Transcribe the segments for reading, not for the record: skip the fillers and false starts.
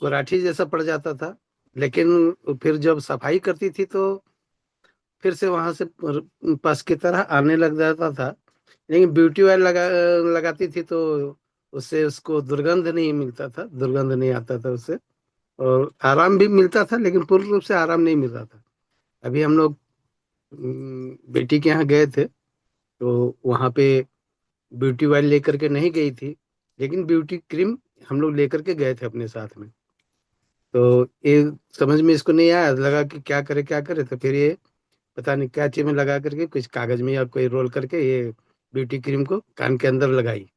कोराठी जैसा पड़ जाता था। लेकिन फिर जब सफाई करती थी तो फिर से वहां से पस की तरह आने लग जाता था। लेकिन ब्यूटी ऑयल लगाती थी तो उससे उसको दुर्गंध नहीं मिलता था, दुर्गंध नहीं आता था उससे। और आराम भी मिलता था, लेकिन पूर्ण रूप से आराम नहीं मिल रहा था। अभी हम लोग बेटी के यहाँ गए थे, तो वहां पे ब्यूटी ऑयल लेकर के नहीं गई थी, लेकिन ब्यूटी क्रीम हम लोग लेकर के गए थे अपने साथ में। तो ये समझ में इसको नहीं आया, लगा कि क्या करे, तो फिर ये पता नहीं क्या चीज में लगा करके कुछ कागज में या कोई रोल करके ये ब्यूटी क्रीम को कान के अंदर लगाई।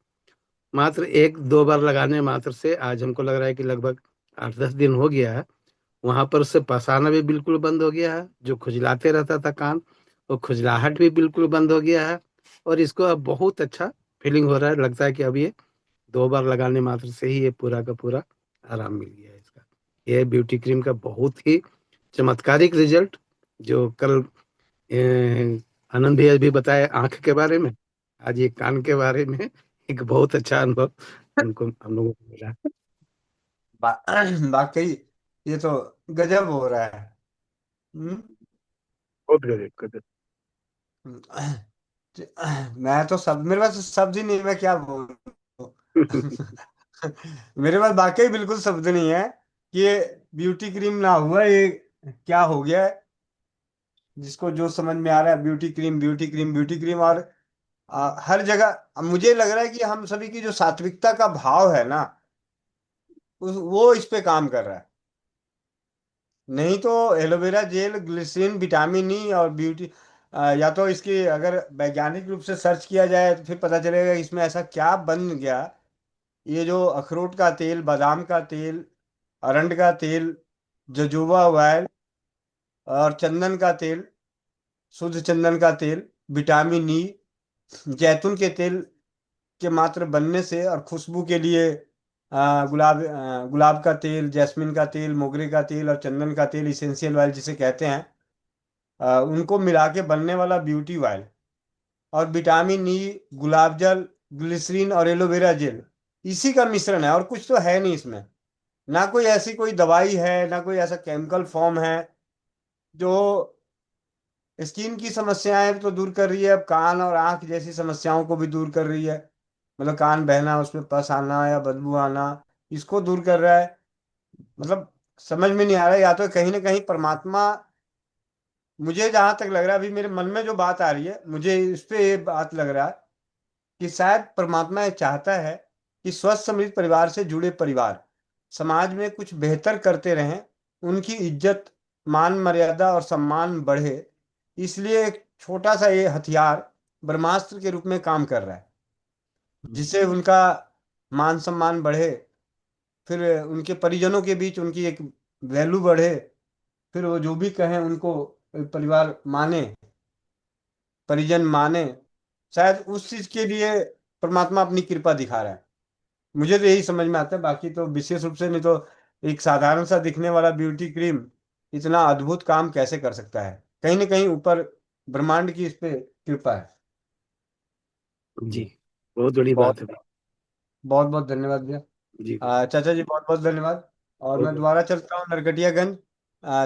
मात्र एक दो बार लगाने मात्र से आज हमको लग रहा है कि लगभग 8-10 दिन हो गया है। वहां पर से पसाना भी बिल्कुल बंद हो गया है, जो खुजलाते रहता था कान, वो खुजलाहट भी बिल्कुल बंद हो गया है। और इसको अब बहुत अच्छा फीलिंग हो रहा है, लगता है कि अब ये 2 बार लगाने मात्र से ही ये पूरा का पूरा आराम मिल गया है इसका। ये ब्यूटी क्रीम का बहुत ही चमत्कारिक रिजल्ट, जो कल आनंद भैया भी बताए आंख के बारे में, आज ये कान के बारे में एक बहुत अच्छा अनुभव उनको हम लोगों को मिला। वाकई ये तो गजब हो रहा है। हम्म। बहुत गजब गजब। मैं तो सब, मेरे पास शब्द ही नहीं, मैं क्या बोलूं। मेरे पास वाकई बिल्कुल शब्द नहीं है कि ये ब्यूटी क्रीम ना हुआ, ये क्या हो गया है। जिसको जो समझ में आ रहा है, beauty cream beauty cream beauty cream. और हर जगह अब मुझे लग रहा है कि हम सभी की जो सात्विकता का भाव है ना, वो इस पे काम कर रहा है। नहीं तो aloe vera gel, glycerine, vitamin E और ब्यूटी, या तो इसकी अगर वैज्ञानिक रूप से सर्च किया जाए तो फिर पता चलेगा कि इसमें ऐसा क्या बन गया। ये जो अखरोट का तेल, बादाम का तेल, अरंड का तेल, जजोबा ऑयल और चंदन का तेल, शुद्ध चंदन का तेल, विटामिन ई, जैतून के तेल के मात्र बनने से और खुशबू के लिए गुलाब का तेल, जैस्मिन का तेल, मोगरे का तेल और चंदन का तेल, इसेंशियल ऑयल जिसे कहते हैं, उनको मिला के बनने वाला ब्यूटी ऑयल, और विटामिन ई, गुलाब जल, ग्लिसरीन और एलोवेरा जेल, इसी का मिश्रण है और कुछ तो है नहीं इसमें। ना कोई ऐसी कोई दवाई है, ना कोई ऐसा केमिकल फॉर्म है जो स्किन की समस्याएं तो दूर कर रही है, अब कान और आंख जैसी समस्याओं को भी दूर कर रही है। मतलब कान बहना, उसमें पस आना या बदबू आना, इसको दूर कर रहा है। मतलब समझ में नहीं आ रहा है, या तो कहीं ना कहीं परमात्मा, मुझे जहां तक लग रहा है, अभी मेरे मन में जो बात आ रही है, मुझे इस पे ये बात लग रहा है कि शायद परमात्मा ये चाहता है कि स्वस्थ समृद्ध परिवार से जुड़े परिवार समाज में कुछ बेहतर करते रहें, उनकी इज्जत, मान मर्यादा और सम्मान बढ़े। इसलिए एक छोटा सा ये हथियार ब्रह्मास्त्र के रूप में काम कर रहा है, जिससे उनका मान सम्मान बढ़े, फिर उनके परिजनों के बीच उनकी एक वैल्यू बढ़े, फिर वो जो भी कहें उनको परिवार माने, परिजन माने। शायद उस चीज के लिए परमात्मा अपनी कृपा दिखा रहा है। मुझे तो यही समझ में आता है, बाकी तो विशेष रूप से नहीं तो एक साधारण सा दिखने वाला ब्यूटी क्रीम इतना अद्भुत काम कैसे कर सकता है। कहीं ना कहीं ऊपर ब्रह्मांड की इस पे कृपा है। जी, जी। बहुत बड़ी बहुत बात है भाई। बहुत बहुत धन्यवाद भैया। जी भाई। चाचा जी बहुत बहुत धन्यवाद। और मैं ओके। दोबारा चलता हूँ नरकटियागंज,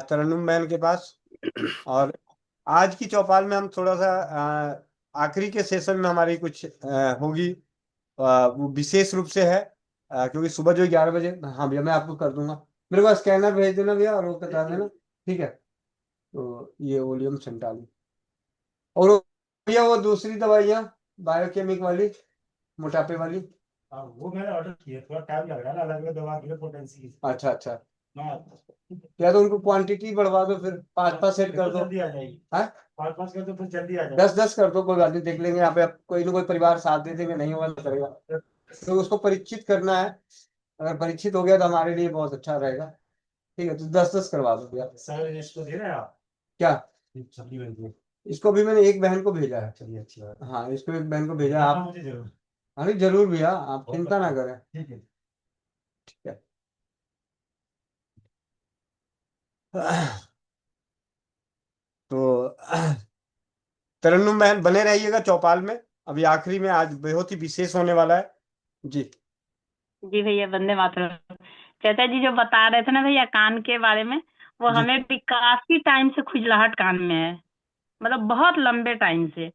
तरन्नुम बहन के पास। और आज की चौपाल में हम थोड़ा सा आखिरी के सेशन में हमारी कुछ होगी, वो विशेष रूप से है, क्योंकि सुबह जो 11 बजे, हाँ भैया मैं आपको कर दूंगा। मेरे पास स्कैनर भेज देना भैया और वो बता देना। ठीक है। तो ये ओलियम सेंटालिन, और भैया वो दूसरी दवाइयाँ बायोकेमिक वाली, मोटापे वाली। हाँ वो मैंने ऑर्डर किया, थोड़ा टाइम लग रहा है ना, अलग अलग दवा के लिए पोटेंसी। अच्छा अच्छा। हाँ। या तो उनको क्वांटिटी बढ़वा दो, फिर 5-5 सेट कर दो, जल्दी आ जाएगी। हाँ 5-5 कर दो फिर जल्दी आ जाएगी। 10-10 कर दो, कोई बात नहीं, देख लेंगे यहाँ पे। कोई ना कोई परिवार साथ दे देंगे, नहीं होगा तो करेगा। तो उसको परीक्षित करना है, अगर परीक्षित हो गया तो हमारे लिए बहुत अच्छा रहेगा। ठीक है, तो 10-10 करवा दो भैया। सर इसको दे रहे हैं आप क्या? सब्जी बनती है। इसको भी मैंने एक बहन को भेजा है। चलिए अच्छी बात। हाँ, इसको एक बहन को भेजा है। आप मुझे जरूर। अरे जरूर भैया, आप चिंता ना करें। ठीक है। ठीक है। तो तरन्नुम बहन बने रहिएगा चौपाल में। अभी आखिरी में आज बहुत ही विशेष होने वाला है। जी। जी भैया, वंदे मातरम। चाचा जी जो बता रहे थे ना भैया कान के बारे में, वो जी हमें भी काफी टाइम से खुजलाहट कान में है, मतलब बहुत लंबे टाइम से।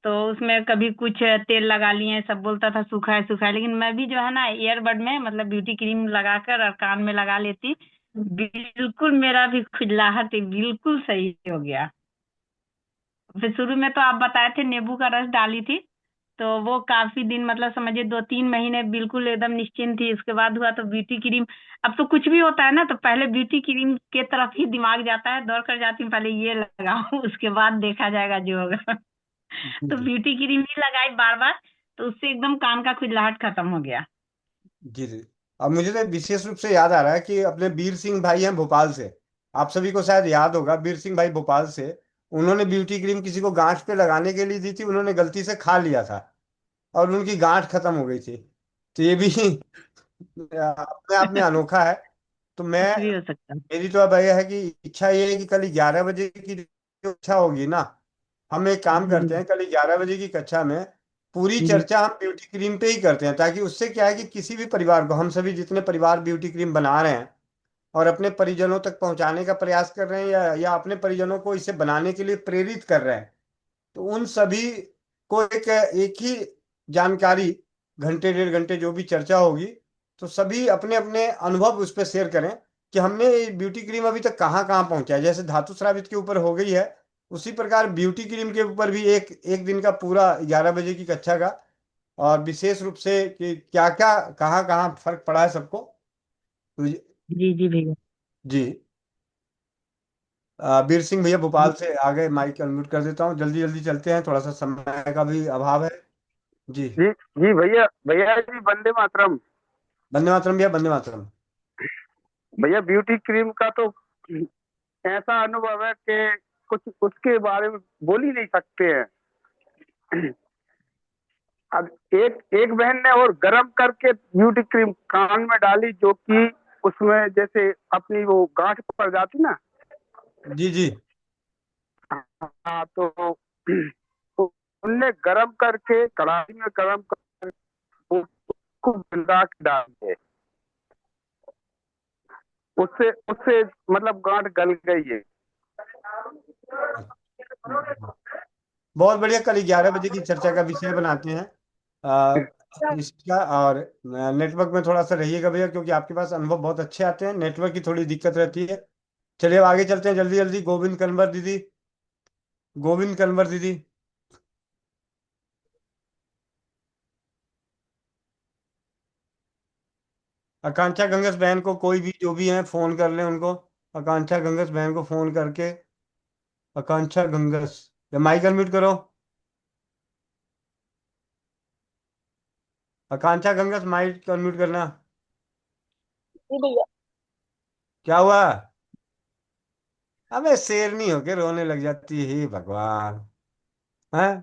तो उसमें कभी कुछ तेल लगा लिए, सब बोलता था सूखा है, लेकिन मैं भी जो है ना ईयरबड में मतलब ब्यूटी क्रीम लगाकर और कान में लगा लेती, बिल्कुल मेरा भी खुजलाहट बिल्कुल सही हो गया। फिर शुरू में तो आप बताए थे नींबू का रस डाली थी, तो वो काफी दिन मतलब समझिए 2-3 महीने बिल्कुल एकदम निश्चिंत थी। उसके बाद हुआ तो ब्यूटी क्रीम। अब तो कुछ भी होता है ना तो पहले ब्यूटी क्रीम के तरफ ही दिमाग जाता है, दौड़ कर जाती हूँ पहले ये लगाओ उसके बाद देखा जाएगा जो होगा। तो जी ब्यूटी क्रीम ही लगाई बार बार, तो उससे एकदम कान का खुजलाहट खत्म हो गया। जी जी। अब मुझे तो विशेष रूप से याद आ रहा है कि अपने वीर सिंह भाई हैं भोपाल से। आप सभी को शायद याद होगा, वीर सिंह भाई भोपाल से। उन्होंने ब्यूटी क्रीम किसी को गांठ पे लगाने के लिए दी थी, उन्होंने गलती से खा लिया था और उनकी गांठ खत्म हो गई थी। तो ये भी अपने आप में अनोखा है। तो मैं, कुछ भी हो सकता है। मेरी तो अब यह है कि इच्छा ये है कि कल 11 बजे की जो इच्छा होगी ना, हम एक काम जी करते हैं, कल 11 बजे की कक्षा में पूरी जी चर्चा हम ब्यूटी क्रीम पे ही करते हैं, ताकि उससे क्या है कि किसी भी परिवार को, हम सभी जितने परिवार ब्यूटी क्रीम बना रहे हैं और अपने परिजनों तक पहुंचाने का प्रयास कर रहे हैं, या अपने परिजनों को इसे बनाने के लिए प्रेरित कर रहे हैं, तो उन सभी को एक एक ही जानकारी, घंटे 1.5 घंटे जो भी चर्चा होगी, तो सभी अपने अपने अनुभव उस पर शेयर करें कि हमने ये ब्यूटी क्रीम अभी तक कहाँ कहाँ पहुंचा है। जैसे धातु स्रावित के ऊपर हो गई है, उसी प्रकार ब्यूटी क्रीम के ऊपर भी एक एक दिन का पूरा 11 बजे की कक्षा का, और विशेष रूप से कि क्या क्या कहाँ कहाँ फर्क पड़ा है सबको। तो जी जी भैया। जी, वीर सिंह भैया भोपाल से आ गए, माइक अनम्यूट कर देता हूँ, जल्दी जल्दी चलते हैं, थोड़ा सा समय का भी अभाव है। जी, जी जी भैया, भैया जी वंदे मातरम। वंदे मातरम भैया, वंदे मातरम। भैया ब्यूटी क्रीम का तो ऐसा अनुभव है कि कुछ उसके बारे में बोल ही नहीं सकते हैं। अब एक एक बहन ने और गरम करके ब्यूटी क्रीम कान में डाली, जो कि उसमें जैसे अपनी वो गांठ पड़ जाती ना। जी जी। हाँ तो उनने गरम करके कढ़ाई में गरम कर उसको भिगा के डाल दिए। उससे उससे मतलब गांठ गल गई है। बहुत बढ़िया, कल 11 बजे की चर्चा का विषय बनाते हैं इसका। और नेटवर्क में थोड़ा सा रहिएगा भैया, क्योंकि आपके पास अनुभव बहुत अच्छे आते हैं, नेटवर्क की थोड़ी दिक्कत रहती है। चलिए अब आगे चलते हैं जल्दी जल्दी। गोविंद कन्वर दीदी, गोविंद कन्वर दीदी। आकांक्षा गंगस बहन को, कोई भी जो भी हैं फोन कर लें उनको। आकांक्षा गंगस बहन को फोन करके, आकांक्षा गंगस, या माइक अनम्यूट करो। आकांक्षा गंगस, माइक अनम्यूट करना। जी भैया। क्या हुआ? अबे शेरनी होके रोने लग जाती है, हे भगवान। हैं?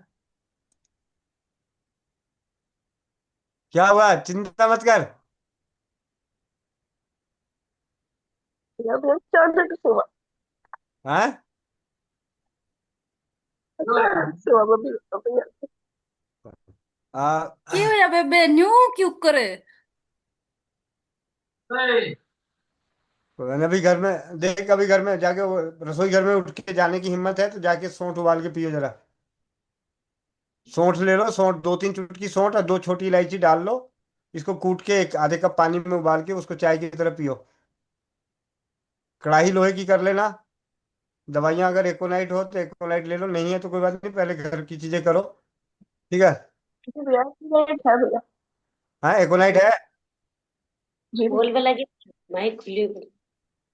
क्या हुआ? चिंता मत कर। भैया भैया 4 घंटे सेवा, हैं? सेवा में भी होता भैया। आ, क्यों या बेबे न्यू क्यों करे। अभी घर में देख, अभी घर में जाके वो रसोई घर में उठ के जाने की हिम्मत है तो जाके सौंठ उबाल के पियो जरा। सौंठ ले लो, सौंठ 2-3 चुटकी सौंठ और 2 छोटी इलायची डाल लो। इसको कूट के एक आधे कप पानी में उबाल के उसको चाय की तरह पियो। कढ़ाई लोहे की कर लेना। दवाइयाँ अगर एकोनाइट हो तो एकोनाइट ले लो, नहीं है तो कोई बात नहीं, पहले घर की चीजें करो। ठीक है? जी भैया लेट है भैया। हाँ, एकोनाइट है। जी बोल भैया। वाला की माइक खुली।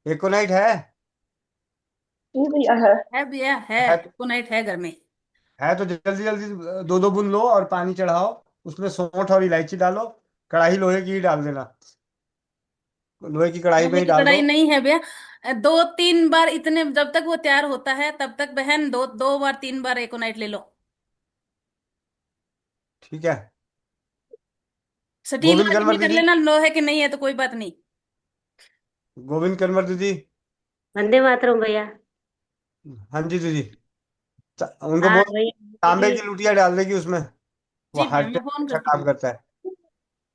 एकोनाइट है। जी भैया है। भैया है। है तो, कोनाइट है घर में। है तो जल्दी जल्दी 2-2 बूंद लो और पानी चढ़ाओ। उसमें सौंठ और इलायची डालो। कढ़ाई लोहे की ही डाल देना, लोहे की कढ़ाई में लोहे ही की डाल दो। कढ़ाई नहीं है भैया। 2-3 बार इतने जब तक वो तैयार होता है तब तक बहन 2 2 बार 3 बार एकोनाइट ले लो। ठीक है। स्टील गोविंद वाली कन्वर में कर दीदी, लेना, लोहे की नहीं है तो कोई बात नहीं। गोविंद कन्वर दीदी। वंदे मातरम भैया। हाँ जी दीदी। उनको हाँ बोल, भैया तांबे बोलिए। की लुटिया डाल देगी उसमें, वो जी भैया हार्ट पे मैं फोन अच्छा करती काम हूँ। करता है।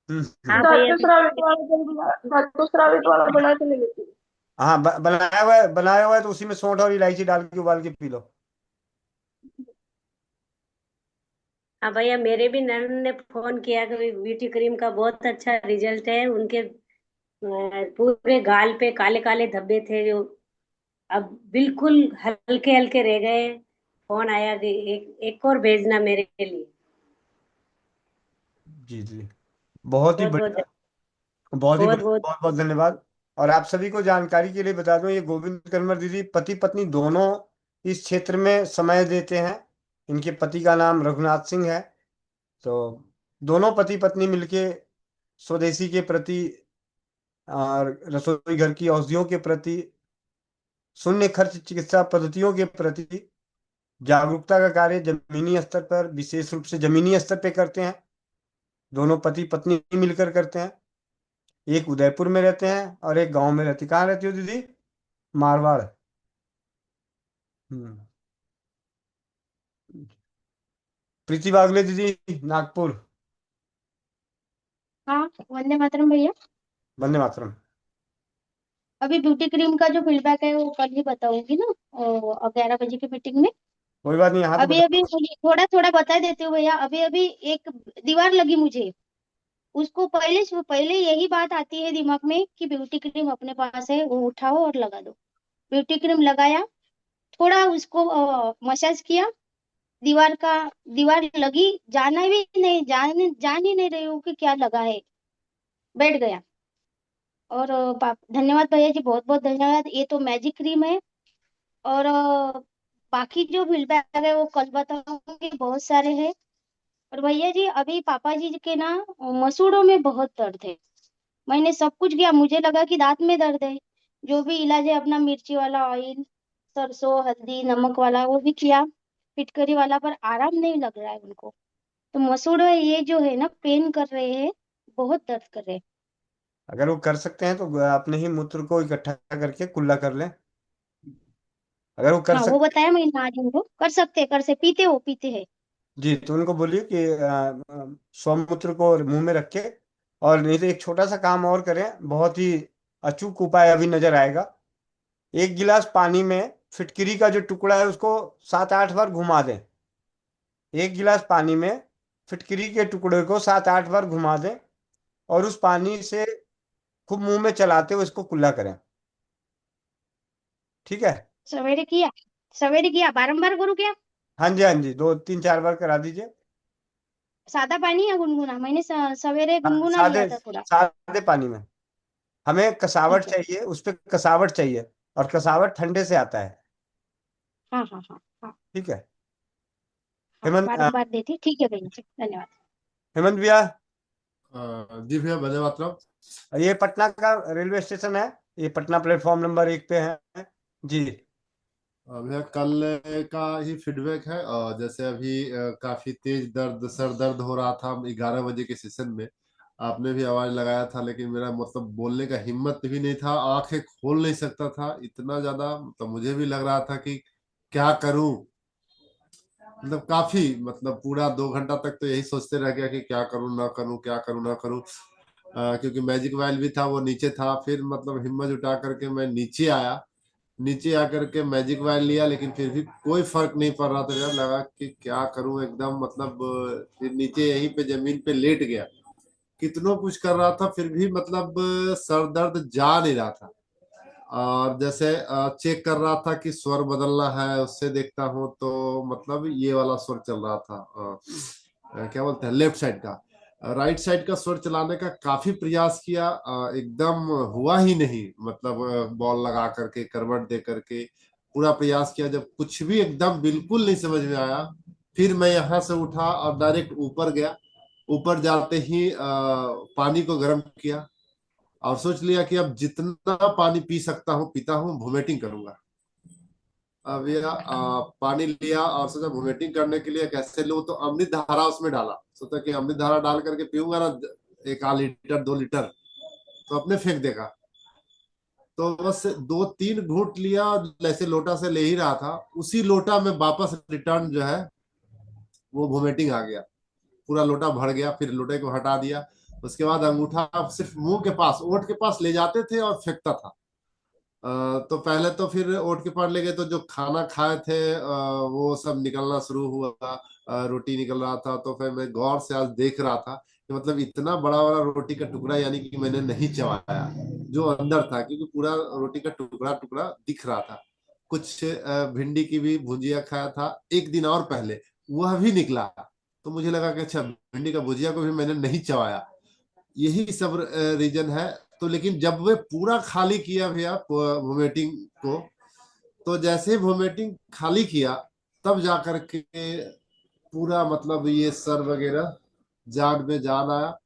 हाँ धातु भैया श्रावित वाला धातु श्रावित वाला बना के ले लेती हूँ। हाँ, बनाया हुआ है तो उसी में सौंठ और इलायची डाल के उबाल के पी लो। हाँ भैया, मेरे भी ननद ने फोन किया कि ब्यूटी क्रीम का बहुत अच्छा रिजल्ट है उनके। पूरे गाल पे काले काले धब्बे थे जो अब बिल्कुल हल्के हल्के रह गए। फोन आया कि एक और भेजना मेरे लिए। जी जी, बहुत ही बहुत बहुत बढ़िया। बहुत ही बहुत बढ़िया, बहुत बहुत बहुत धन्यवाद। और आप सभी को जानकारी के लिए बता दूं, ये गोविंद कनवर दीदी पति पत्नी दोनों इस क्षेत्र में समय देते हैं। इनके पति का नाम रघुनाथ सिंह है। तो दोनों पति पत्नी मिलके स्वदेशी के प्रति और रसोई घर की औषधियों के प्रति, शून्य खर्च चिकित्सा पद्धतियों के प्रति जागरूकता का कार्य जमीनी स्तर पर, विशेष रूप से जमीनी स्तर पे करते हैं। दोनों पति पत्नी मिलकर करते हैं। एक उदयपुर में रहते हैं और एक गांव में रहती। कहाँ रहती हो दीदी? मारवाड़। हम्म। प्रीति बागले दीदी नागपुर। हाँ, वंदे मातरम भैया। वंदे मातरम। अभी ब्यूटी क्रीम का जो फीडबैक है वो कल ही बताऊंगी ना, 11 बजे की मीटिंग में। कोई बात नहीं, यहाँ तो अभी बता। अभी थोड़ा थोड़ा बता देती हूँ भैया। अभी अभी एक दीवार लगी मुझे, उसको पहले पहले यही बात आती है दिमाग में कि ब्यूटी क्रीम अपने पास है, वो उठाओ और लगा दो। ब्यूटी क्रीम लगाया, थोड़ा उसको मसाज किया, दीवार का दीवार लगी, जाना भी नहीं, जान ही नहीं रही हूँ कि क्या लगा है, बैठ गया। और धन्यवाद भैया जी, बहुत बहुत धन्यवाद। ये तो मैजिक क्रीम है। और बाकी जो फीडबैक है वो कल बताऊंगी, बहुत सारे हैं। और भैया जी, अभी पापा जी के ना मसूड़ों में बहुत दर्द है। मैंने सब कुछ किया, मुझे लगा कि दांत में दर्द है। जो भी इलाज है अपना, मिर्ची वाला ऑयल, सरसों हल्दी नमक वाला, वो भी किया, फिटकरी वाला, पर आराम नहीं लग रहा है उनको। तो मसूड़ों ये जो है ना, पेन कर रहे हैं, बहुत दर्द कर रहे हैं। अगर वो कर सकते हैं तो अपने ही मूत्र को इकट्ठा करके कुल्ला कर लें। अगर वो कर हाँ, वो सकते बताया मैंने आज उनको, कर से पीते हो, पीते हैं। जी, तो उनको बोलिए कि स्वमूत्र को मुंह में रख के, और नहीं तो एक छोटा सा काम और करें, बहुत ही अचूक उपाय अभी नजर आएगा। एक गिलास पानी में फिटकरी का जो टुकड़ा है उसको 7-8 बार घुमा दें। एक गिलास पानी में फिटकरी के टुकड़े को 7-8 बार घुमा दें, और उस पानी से खूब मुंह में चलाते हुए इसको कुल्ला करें। ठीक है? सवेरे किया, सवेरे किया, बारंबार करूँ क्या? हाँ जी, हाँ जी, 2-3-4 बार करा दीजिए। सादा पानी या गुनगुना? मैंने सवेरे हाँ, गुनगुना लिया सादे था थोड़ा। सादे पानी में। हमें कसावट ठीक है। चाहिए, उस पे कसावट चाहिए, और कसावट ठंडे से आता है। हाँ हाँ हाँ हाँ ठीक है? हाँ, हेमंत बारंबार देती। ठीक है भैया जी, धन्यवाद। हेमंत भैया, जी भैया, वंदे मातरम। ये पटना का रेलवे स्टेशन है। ये पटना प्लेटफॉर्म नंबर 1 पे है जी। भैया, कल का ही फीडबैक है। जैसे अभी काफी तेज दर्द, सर दर्द हो रहा था 11 बजे के सेशन में। आपने भी आवाज लगाया था, लेकिन मेरा मतलब बोलने का हिम्मत भी नहीं था, आंखें खोल नहीं सकता था, इतना ज्यादा मतलब मुझे भी लग रहा था कि क्या करूं। मतलब काफी, मतलब पूरा 2 घंटा तक तो यही सोचते रह गया कि क्या करूं ना करूं, क्या करूं ना करूं। क्योंकि मैजिक वाइल भी था, वो नीचे था। फिर मतलब हिम्मत जुटा करके मैं नीचे आया। नीचे आकर के मैजिक वाइल लिया, लेकिन फिर भी कोई फर्क नहीं पड़ रहा था यार। लगा कि क्या करूं एकदम, मतलब फिर नीचे यहीं पे जमीन पे लेट गया। कितनों कुछ कर रहा था, फिर भी मतलब सर दर्द जा नहीं रहा था। और जैसे चेक कर रहा था कि स्वर बदलना है, उससे देखता हूँ तो मतलब ये वाला स्वर चल रहा था। क्या बोलते हैं, लेफ्ट साइड का। राइट साइड का स्वर चलाने का काफी प्रयास किया, एकदम हुआ ही नहीं। मतलब बॉल लगा करके, करवट दे करके पूरा प्रयास किया, जब कुछ भी एकदम बिल्कुल नहीं समझ में आया, फिर मैं यहाँ से उठा और डायरेक्ट ऊपर गया। ऊपर जाते ही पानी को गर्म किया, और सोच लिया कि अब जितना पानी पी सकता हूँ पीता हूँ, वोमिटिंग करूंगा। अब यह पानी लिया और सोचा वोमिटिंग करने के लिए कैसे लो, तो अमृत धारा उसमें डाला। सोचा कि अमृत धारा डाल करके पीऊंगा ना, 1 आध लीटर 2 लीटर, तो अपने फेंक देगा। तो बस 2-3 घूंट लिया, जैसे लोटा से ले ही रहा था, उसी लोटा में वापस रिटर्न जो है वो वोमिटिंग आ गया। पूरा लोटा भर गया। फिर लोटे को हटा दिया, उसके बाद अंगूठा सिर्फ मुंह के पास, ओठ के पास ले जाते थे और फेंकता था। तो पहले तो फिर ओठ के पार ले गए, तो जो खाना खाए थे वो सब निकलना शुरू हुआ। रोटी निकल रहा था, तो फिर मैं गौर से आज देख रहा था कि मतलब इतना बड़ा बड़ा रोटी का टुकड़ा यानी कि मैंने नहीं चबाया जो अंदर था, क्योंकि पूरा रोटी का टुकड़ा टुकड़ा दिख रहा था। कुछ भिंडी की भी भुजिया खाया था एक दिन और पहले, वह भी निकला। तो मुझे लगा कि अच्छा, भिंडी का भुजिया को भी मैंने नहीं चबाया। यही सब रीजन है। तो लेकिन जब वे पूरा खाली किया भैया वोमिटिंग को, तो जैसे ही वोमिटिंग खाली किया, तब जाकर के पूरा मतलब ये सर वगैरह जाग में जान आया।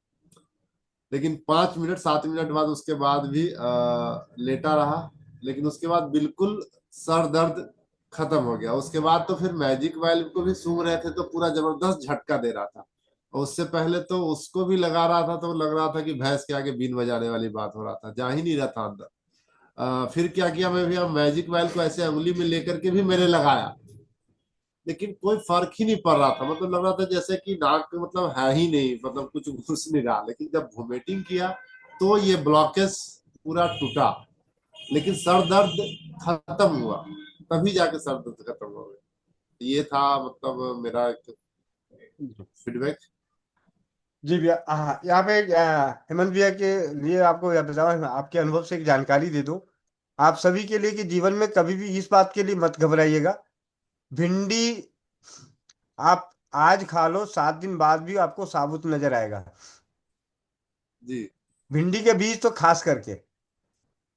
लेकिन 5 मिनट 7 मिनट बाद उसके बाद भी लेटा रहा, लेकिन उसके बाद बिल्कुल सर दर्द खत्म हो गया। उसके बाद तो फिर मैजिक वाइल्व को भी सूंघ रहे थे तो पूरा जबरदस्त झटका दे रहा था। और उससे पहले तो उसको भी लगा रहा था, तो लग रहा था कि भैंस के आगे बीन बजाने वाली बात हो रहा था, जा ही नहीं रहा था अंदर। फिर क्या किया मैं भैया, मैजिक वाइल्व को ऐसे अंगुली में लेकर के भी मैंने लगाया, लेकिन कोई फर्क ही नहीं पड़ रहा था। मतलब लग रहा था जैसे कि नाक में मतलब है ही नहीं, मतलब कुछ घुस नहीं रहा। लेकिन जब वोमिटिंग किया तो ये ब्लॉकेज पूरा टूटा, लेकिन सर दर्द खत्म हुआ, तभी जाके सर दर्द खत्म हो गया। ये था मतलब मेरा फीडबैक। जी भैया, हाँ, यहाँ पे हेमंत भैया के लिए आपको यह बताओ, आपके अनुभव से एक जानकारी दे दूं आप सभी के लिए कि जीवन में कभी भी इस बात के लिए मत घबराइएगा। भिंडी आप आज खा लो, 7 दिन बाद भी आपको साबुत नजर आएगा। जी भिंडी के बीज तो खास करके,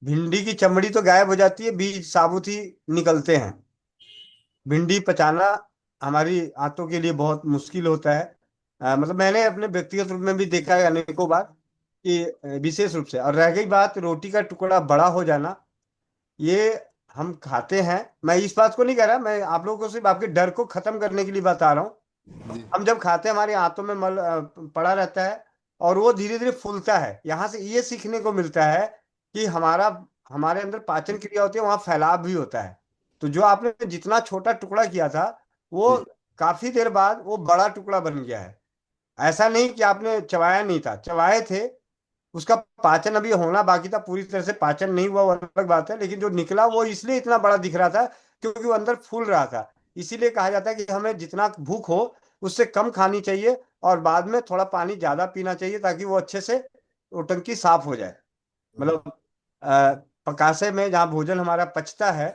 भिंडी की चमड़ी तो गायब हो जाती है, बीज साबुत ही निकलते हैं। भिंडी पचाना हमारी आंतों के लिए बहुत मुश्किल होता है। मतलब मैंने अपने व्यक्तिगत रूप में भी देखा है अनेकों बार कि विशेष रूप से। और रह गई बात रोटी का टुकड़ा बड़ा हो जाना, ये हम खाते हैं। मैं इस बात को नहीं कह रहा, मैं आप लोगों को सिर्फ आपके डर को खत्म करने के लिए बता रहा हूँ। जी हम जब खाते हैं हमारे हाथों में मल पड़ा रहता है और वो धीरे धीरे फूलता है। यहाँ से ये सीखने को मिलता है कि हमारे अंदर पाचन क्रिया होती है, वहाँ फैलाव भी होता है। तो जो आपने जितना छोटा टुकड़ा किया था, वो जी काफी देर बाद वो बड़ा टुकड़ा बन गया है। ऐसा नहीं कि आपने चबाया नहीं था, चबाए थे। उसका पाचन अभी होना बाकी था, पूरी तरह से पाचन नहीं हुआ, वो अलग बात है। लेकिन जो निकला वो इसलिए इतना बड़ा दिख रहा था क्योंकि वो अंदर फूल रहा था। इसीलिए कहा जाता है कि हमें जितना भूख हो उससे कम खानी चाहिए और बाद में थोड़ा पानी ज्यादा पीना चाहिए, ताकि वो अच्छे से वो टंकी साफ हो जाए। मतलब पकासे में जहाँ भोजन हमारा पचता है,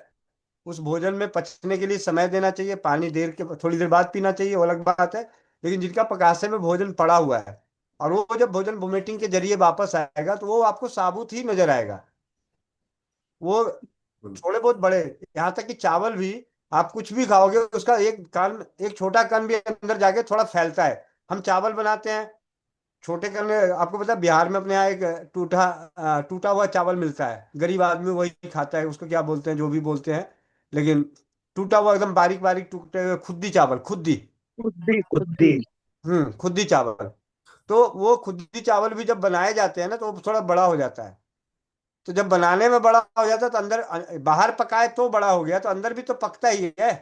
उस भोजन में पचने के लिए समय देना चाहिए, पानी देर के थोड़ी देर बाद पीना चाहिए, वो अलग बात है। लेकिन जिनका पकासे में भोजन पड़ा हुआ है और वो जब भोजन वोमिटिंग के जरिए वापस आएगा, तो वो आपको साबुत ही नजर आएगा। वो थोड़े बहुत बड़े, यहाँ तक कि चावल भी आप कुछ भी खाओगे उसका एक कान, एक छोटा कण भी अंदर जाके थोड़ा फैलता है। हम चावल बनाते हैं छोटे कण में, आपको पता है बिहार में अपने यहाँ एक टूटा हुआ चावल मिलता है, गरीब आदमी वही खाता है, उसको क्या बोलते हैं जो भी बोलते हैं। लेकिन टूटा हुआ एकदम बारीक बारीक टूटे हुए खुद्दी चावल, खुद्दी। खुद्दी खुद्दी। खुद्दी चावल। तो वो खुद्दी चावल भी जब बनाए जाते हैं ना, तो वो थोड़ा बड़ा हो जाता है। तो जब बनाने में बड़ा हो जाता है तो अंदर, बाहर पकाए तो बड़ा हो गया, तो अंदर भी तो पकता ही है।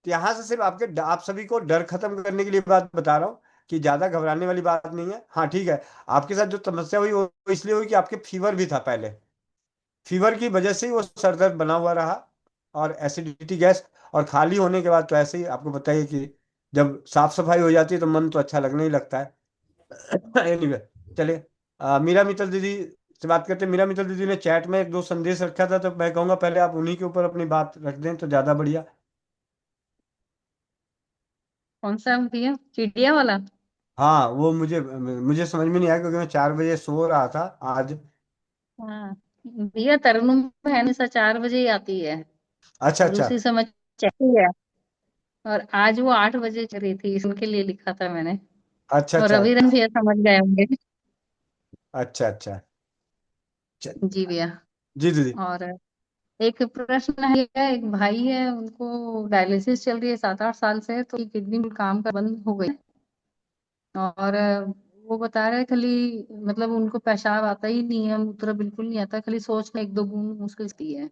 तो यहाँ से सिर्फ आप सभी को डर खत्म करने के लिए बात बता रहा हूँ कि ज्यादा घबराने वाली बात नहीं है। हाँ ठीक है, आपके साथ जो समस्या हुई वो इसलिए हुई कि आपके फीवर भी था पहले, फीवर की वजह से ही वो सर दर्द बना हुआ रहा और एसिडिटी गैस। और खाली होने के बाद तो ऐसे ही आपको बताइए कि जब साफ सफाई हो जाती है तो मन तो अच्छा लगने ही लगता है। एनीवे, चलिए, मीरा मित्तल दीदी से बात करते हैं। मीरा मित्तल दीदी ने चैट में एक दो संदेश रखा था, तो मैं कहूंगा पहले आप उन्हीं के ऊपर अपनी बात रख दें तो ज्यादा बढ़िया। कौन सा भैया, चिड़िया वाला? हाँ, वो मुझे मुझे समझ में नहीं आया क्योंकि मैं 4 बजे सो रहा था आज। हाँ भैया, तरन्नुम हमेशा 4 बजे ही आती है अच्छा और अच्छा उसी समय चलती है। और आज वो 8 बजे चल रही थी, उनके लिए लिखा था मैंने। अच्छा और अच्छा रविरंग भैया समझ गए होंगे। अच्छा अच्छा। च- जी भैया। जी दीदी। और एक प्रश्न है, एक भाई है, उनको डायलिसिस चल रही है 7-8 साल से, तो किडनी में काम का बंद हो गई। और वो बता रहे खाली, मतलब उनको पेशाब आता ही नहीं है, मूत्र बिल्कुल नहीं आता, खाली सोचना 1-2 बूंद मुश्किल सी है।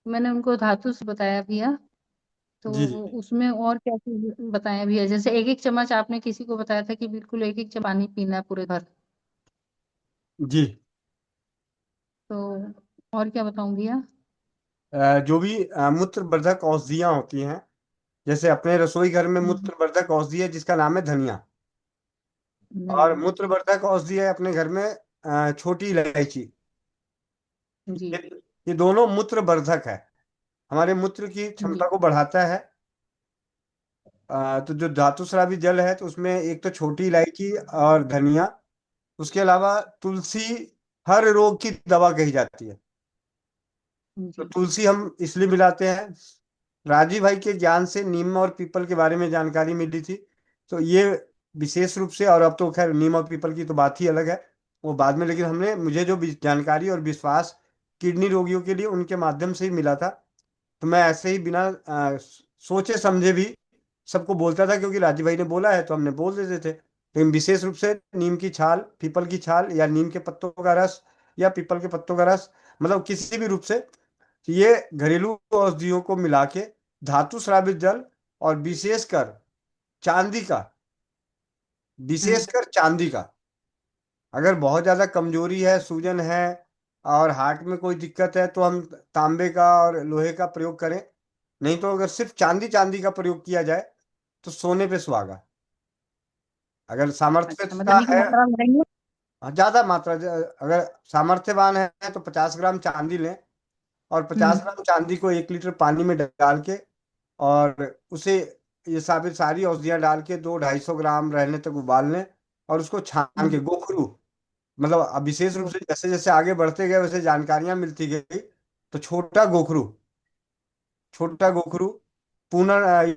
मैंने उनको धातु से बताया भैया। तो जी जी उसमें और क्या चीज बताया भैया? जैसे 1-1 चम्मच आपने किसी को बताया था कि बिल्कुल 1-1 चम्मच पानी पीना है पूरे भर। जी। तो और क्या बताऊं भैया? जो भी मूत्रवर्धक औषधियां होती हैं, जैसे अपने रसोई घर में हम्म, मूत्रवर्धक औषधि है जिसका नाम है धनिया, और नहीं। मूत्रवर्धक औषधि है अपने घर में छोटी इलायची। जी। ये ये दोनों मूत्रवर्धक है, हमारे मूत्र की जी। क्षमता को बढ़ाता है। तो जो धातु स्रावी जल है तो उसमें एक तो छोटी इलायची और धनिया, उसके अलावा तुलसी हर रोग की दवा कही जाती है। तो जी। तुलसी हम इसलिए मिलाते हैं। राजीव भाई के ज्ञान से नीम और पीपल के बारे में जानकारी मिली थी, तो ये विशेष रूप से, और अब तो खैर नीम और पीपल की तो बात ही अलग है, वो बाद में, लेकिन हमने मुझे जो जानकारी और विश्वास किडनी रोगियों के लिए उनके माध्यम से ही मिला था, तो मैं ऐसे ही बिना सोचे समझे भी सबको बोलता था, क्योंकि राजीव भाई ने बोला है तो हमने बोल देते थे। लेकिन विशेष रूप से नीम की छाल, पीपल की छाल, या नीम के पत्तों का रस, या पीपल के पत्तों का रस, मतलब किसी भी रूप से ये घरेलू औषधियों को मिला के धातु स्रावित जल, और चांदी का हम्म। विशेषकर चांदी का, अगर बहुत ज्यादा कमजोरी है, सूजन है और हार्ट में कोई दिक्कत है तो हम तांबे का और लोहे का प्रयोग करें। नहीं तो अगर सिर्फ चांदी चांदी का प्रयोग किया जाए तो सोने पे सुहागा। अगर अच्छा, सामर्थ्यता मतलब एक है, मात्रा में लेंगे। ज्यादा मात्रा, अगर सामर्थ्यवान है तो 50 ग्राम चांदी लें, और हम्म। 50 ग्राम चांदी को 1 लीटर पानी में डाल के, और उसे ये साबित सारी औषधियां डाल के 200-250 ग्राम रहने तक उबाल लें, और उसको छान के हम्म। गोखरू, मतलब अब विशेष रूप वो। से जैसे जैसे आगे बढ़ते गए वैसे जानकारियां मिलती गई, तो छोटा गोखरू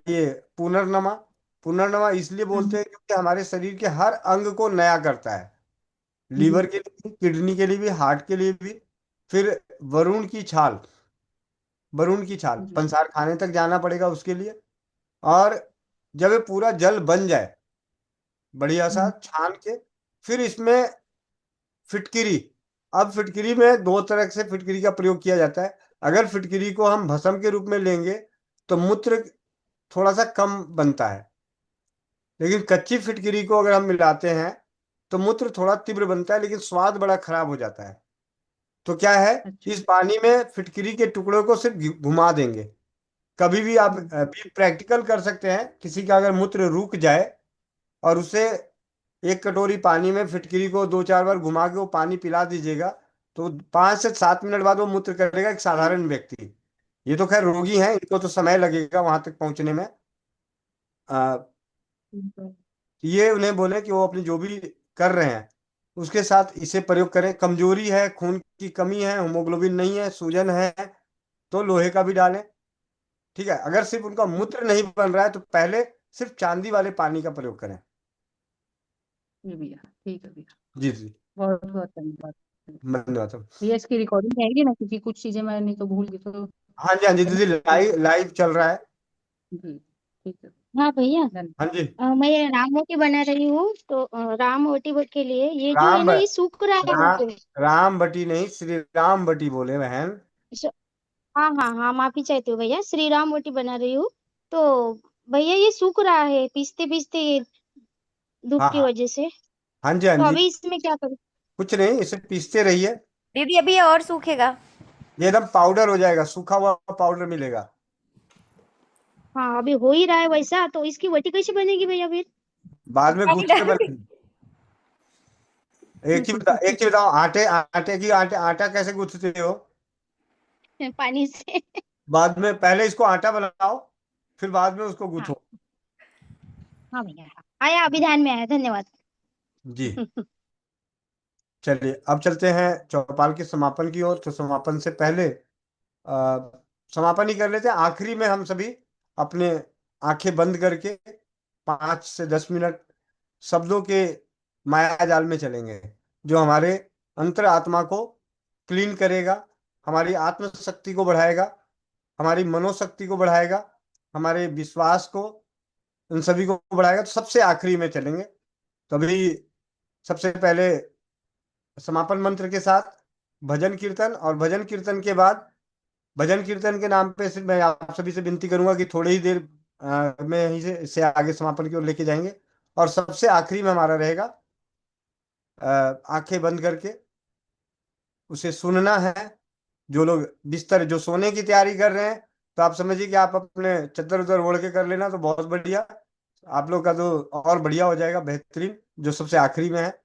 ये पुनर्नमा पुनर्नमा इसलिए बोलते हम्म। हैं क्योंकि हमारे शरीर के हर अंग को नया करता है। जी। लीवर के लिए भी, किडनी के लिए भी, हार्ट के लिए भी। फिर वरुण की छाल वरुण की छाल जी। पंसार खाने तक जाना पड़ेगा उसके लिए। और जब ये पूरा जल बन जाए, बढ़िया सा हम्म। छान के, फिर इसमें फिटकिरी। अब फिटकिरी में दो तरह से फिटकिरी का प्रयोग किया जाता है। अगर फिटकिरी को हम भस्म के रूप में लेंगे तो मूत्र थोड़ा सा कम बनता है, लेकिन कच्ची फिटकिरी को अगर हम मिलाते हैं तो मूत्र थोड़ा तीव्र बनता है, लेकिन स्वाद बड़ा खराब हो जाता है। तो क्या है, अच्छा। इस पानी में फिटकिरी के टुकड़ों को सिर्फ घुमा देंगे। कभी भी आप हम्म। भी प्रैक्टिकल कर सकते हैं, किसी का अगर मूत्र रुक जाए और उसे 1 कटोरी पानी में फिटकिरी को 2-4 बार घुमा के वो पानी पिला दीजिएगा, तो 5 से 7 मिनट बाद वो मूत्र करेगा, एक साधारण व्यक्ति। ये तो खैर रोगी हैं, इनको तो समय लगेगा वहां तक पहुंचने में। आ, हम्म। ये उन्हें बोले कि वो अपनी जो भी कर रहे हैं उसके साथ इसे प्रयोग करें। कमजोरी है, खून की कमी है, हेमोग्लोबिन नहीं है, सूजन है, तो लोहे का भी डालें। ठीक है, अगर सिर्फ उनका मूत्र नहीं बन रहा है तो पहले सिर्फ चांदी वाले पानी का प्रयोग करें। ये भैया ठीक है भैया। जी जी, बहुत बहुत धन्यवाद। धन्यवाद। भैया इसकी रिकॉर्डिंग रहेगी ना, क्योंकि कुछ चीजें मैं नहीं तो भूल गई तो। हाँ जी, हाँ जी दीदी, लाइव लाइव चल रहा है। जी ठीक है। हाँ भैया, धन्यवाद। हाँ जी। मैं राम रोटी बना रही हूँ, तो राम रोटी के लिए ये जो है राम ना, ये सूख रहा है राम मुझे। राम बटी नहीं, श्री राम बटी बोले बहन। स- हाँ हाँ हाँ, माफी चाहती हूँ भैया, श्री राम रोटी बना रही हूँ। तो भैया ये सूख रहा है पीसते पीसते, ये धूप हाँ की हाँ, वजह से। हाँ जी, हाँ तो जी। अभी इसमें क्या करूँ? कुछ नहीं, इसे पीसते रहिए, दीदी अभी ये और सूखेगा। ये एकदम पाउडर हो जाएगा, सूखा हुआ पाउडर मिलेगा। हाँ, अभी हो ही रहा है वैसा, तो इसकी रोटी कैसे बनेगी भैया फिर? बाद में पानी गूंथ के डाल दी। बनेगी। एक ही बताओ, आटे आटे की आटा कैसे गूंथते हो? पानी से। बाद में पहले इसको आटा बनाओ, फिर बाद में उसको हाँ गूंथो। हाँ भैया, आया, अभी ध्यान में आया, धन्यवाद। जी, चलिए अब चलते हैं चौपाल के समापन की ओर। तो समापन से पहले समापन ही कर लेते हैं। आखिरी में हम सभी अपने आंखें बंद करके 5 से 10 मिनट शब्दों के माया जाल में चलेंगे, जो हमारे अंतर आत्मा को क्लीन करेगा, हमारी आत्मशक्ति को बढ़ाएगा, हमारी मनोशक्ति को बढ़ाएगा, हमारे विश्वास को, इन सभी को बढ़ाएगा। तो सबसे आखिरी में चलेंगे। तो अभी सबसे पहले समापन मंत्र के साथ भजन कीर्तन, और भजन कीर्तन के बाद, भजन कीर्तन के नाम पे सिर्फ मैं आप सभी से विनती करूंगा कि थोड़ी ही देर में ही से इससे आगे समापन की ओर लेके जाएंगे। और सबसे आखिरी में हमारा रहेगा आंखें बंद करके उसे सुनना है। जो लोग बिस्तर जो सोने की तैयारी कर रहे हैं, तो आप समझिए कि आप अपने चद्दर उधर ओढ़ के कर लेना तो बहुत बढ़िया। आप लोग का तो और बढ़िया हो जाएगा, बेहतरीन, जो सबसे आखिरी में है।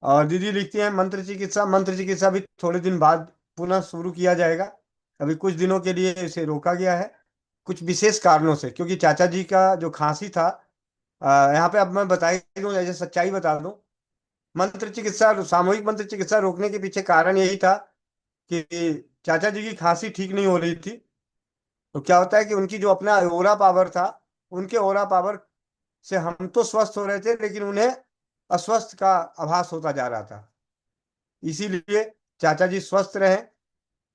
और दीदी लिखती हैं मंत्र चिकित्सा भी थोड़े दिन बाद पुनः शुरू किया जाएगा। अभी कुछ दिनों के लिए इसे रोका गया है, कुछ विशेष कारणों से, क्योंकि चाचा जी का जो खांसी था, यहाँ पे अब मैं बता ही दूं, जैसे सच्चाई बता दूं। मंत्र चिकित्सा, सामूहिक मंत्र चिकित्सा रोकने के पीछे कारण यही था कि चाचा जी की खांसी ठीक नहीं हो रही थी। तो क्या होता है कि उनकी जो अपना ओरा पावर था, उनके ओरा पावर से हम तो स्वस्थ हो रहे थे, लेकिन उन्हें अस्वस्थ का आभास होता जा रहा था। इसीलिए चाचा जी स्वस्थ रहें,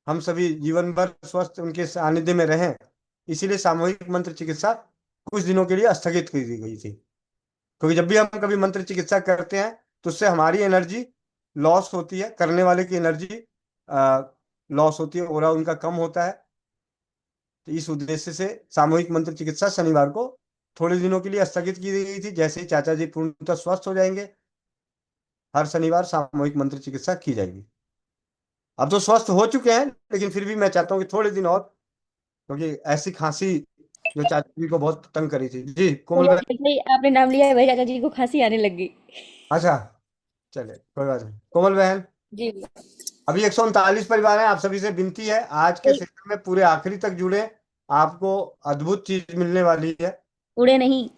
हम सभी जीवन भर स्वस्थ उनके सानिध्य में रहें, इसीलिए सामूहिक मंत्र चिकित्सा कुछ दिनों के लिए स्थगित कर दी गई थी। क्योंकि जब भी हम कभी मंत्र चिकित्सा करते हैं तो उससे हमारी एनर्जी लॉस होती है, करने वाले की एनर्जी लॉस होती है, ओरा उनका कम होता है। तो इस उद्देश्य से सामूहिक मंत्र चिकित्सा शनिवार को थोड़े दिनों के लिए स्थगित की गई थी। जैसे ही चाचा जी पूर्णतः स्वस्थ हो जाएंगे, हर शनिवार सामूहिक मंत्र चिकित्सा की जाएगी। अब तो स्वस्थ हो चुके हैं, लेकिन फिर भी मैं चाहता हूँ कि थोड़े दिन और, क्योंकि ऐसी खांसी जो चाचा जी को बहुत तंग करी थी। जी कोमल भैया भाई। जैसे ही आपने नाम लिया है भाई चाचा जी को खांसी आने लग गई। अच्छा, चले कोई बात नहीं। कोमल बहन, जी भैया। अभी 139 परिवार हैं, आप सभी से विनती है आज के सेशन में पूरे आखिरी तक जुड़े, आपको अद्भुत चीज मिलने वाली है। उड़े नहीं।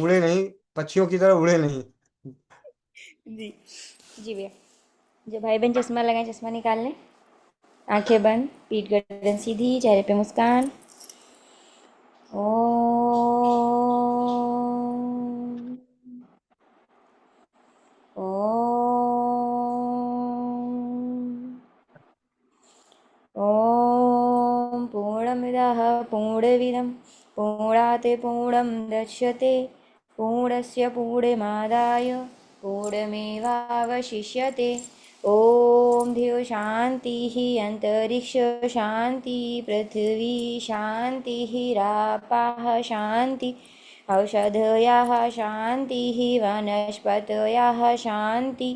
उड़े नहीं, पक्षियों की तरह उड़े नहीं। जी जी भैया। जो भाई बहन चश्मा लगाए चश्मा निकाल लें, आंखें बंद, पीठ गर्दन सीधी, चेहरे पे मुस्कान। ओम ओम ॐ पूर्णमिदः पूर्णमिदं पूर्णात् पूर्णमुदच्यते पूर्णस्य पूर्णमादाय पूर्णमेवावशिष्यते। ॐ धियो शान्तिः अन्तरिक्ष शान्ति पृथिवी शान्तिः रापाः शान्ति औषधयः शान्तिः वनस्पतयः शान्ति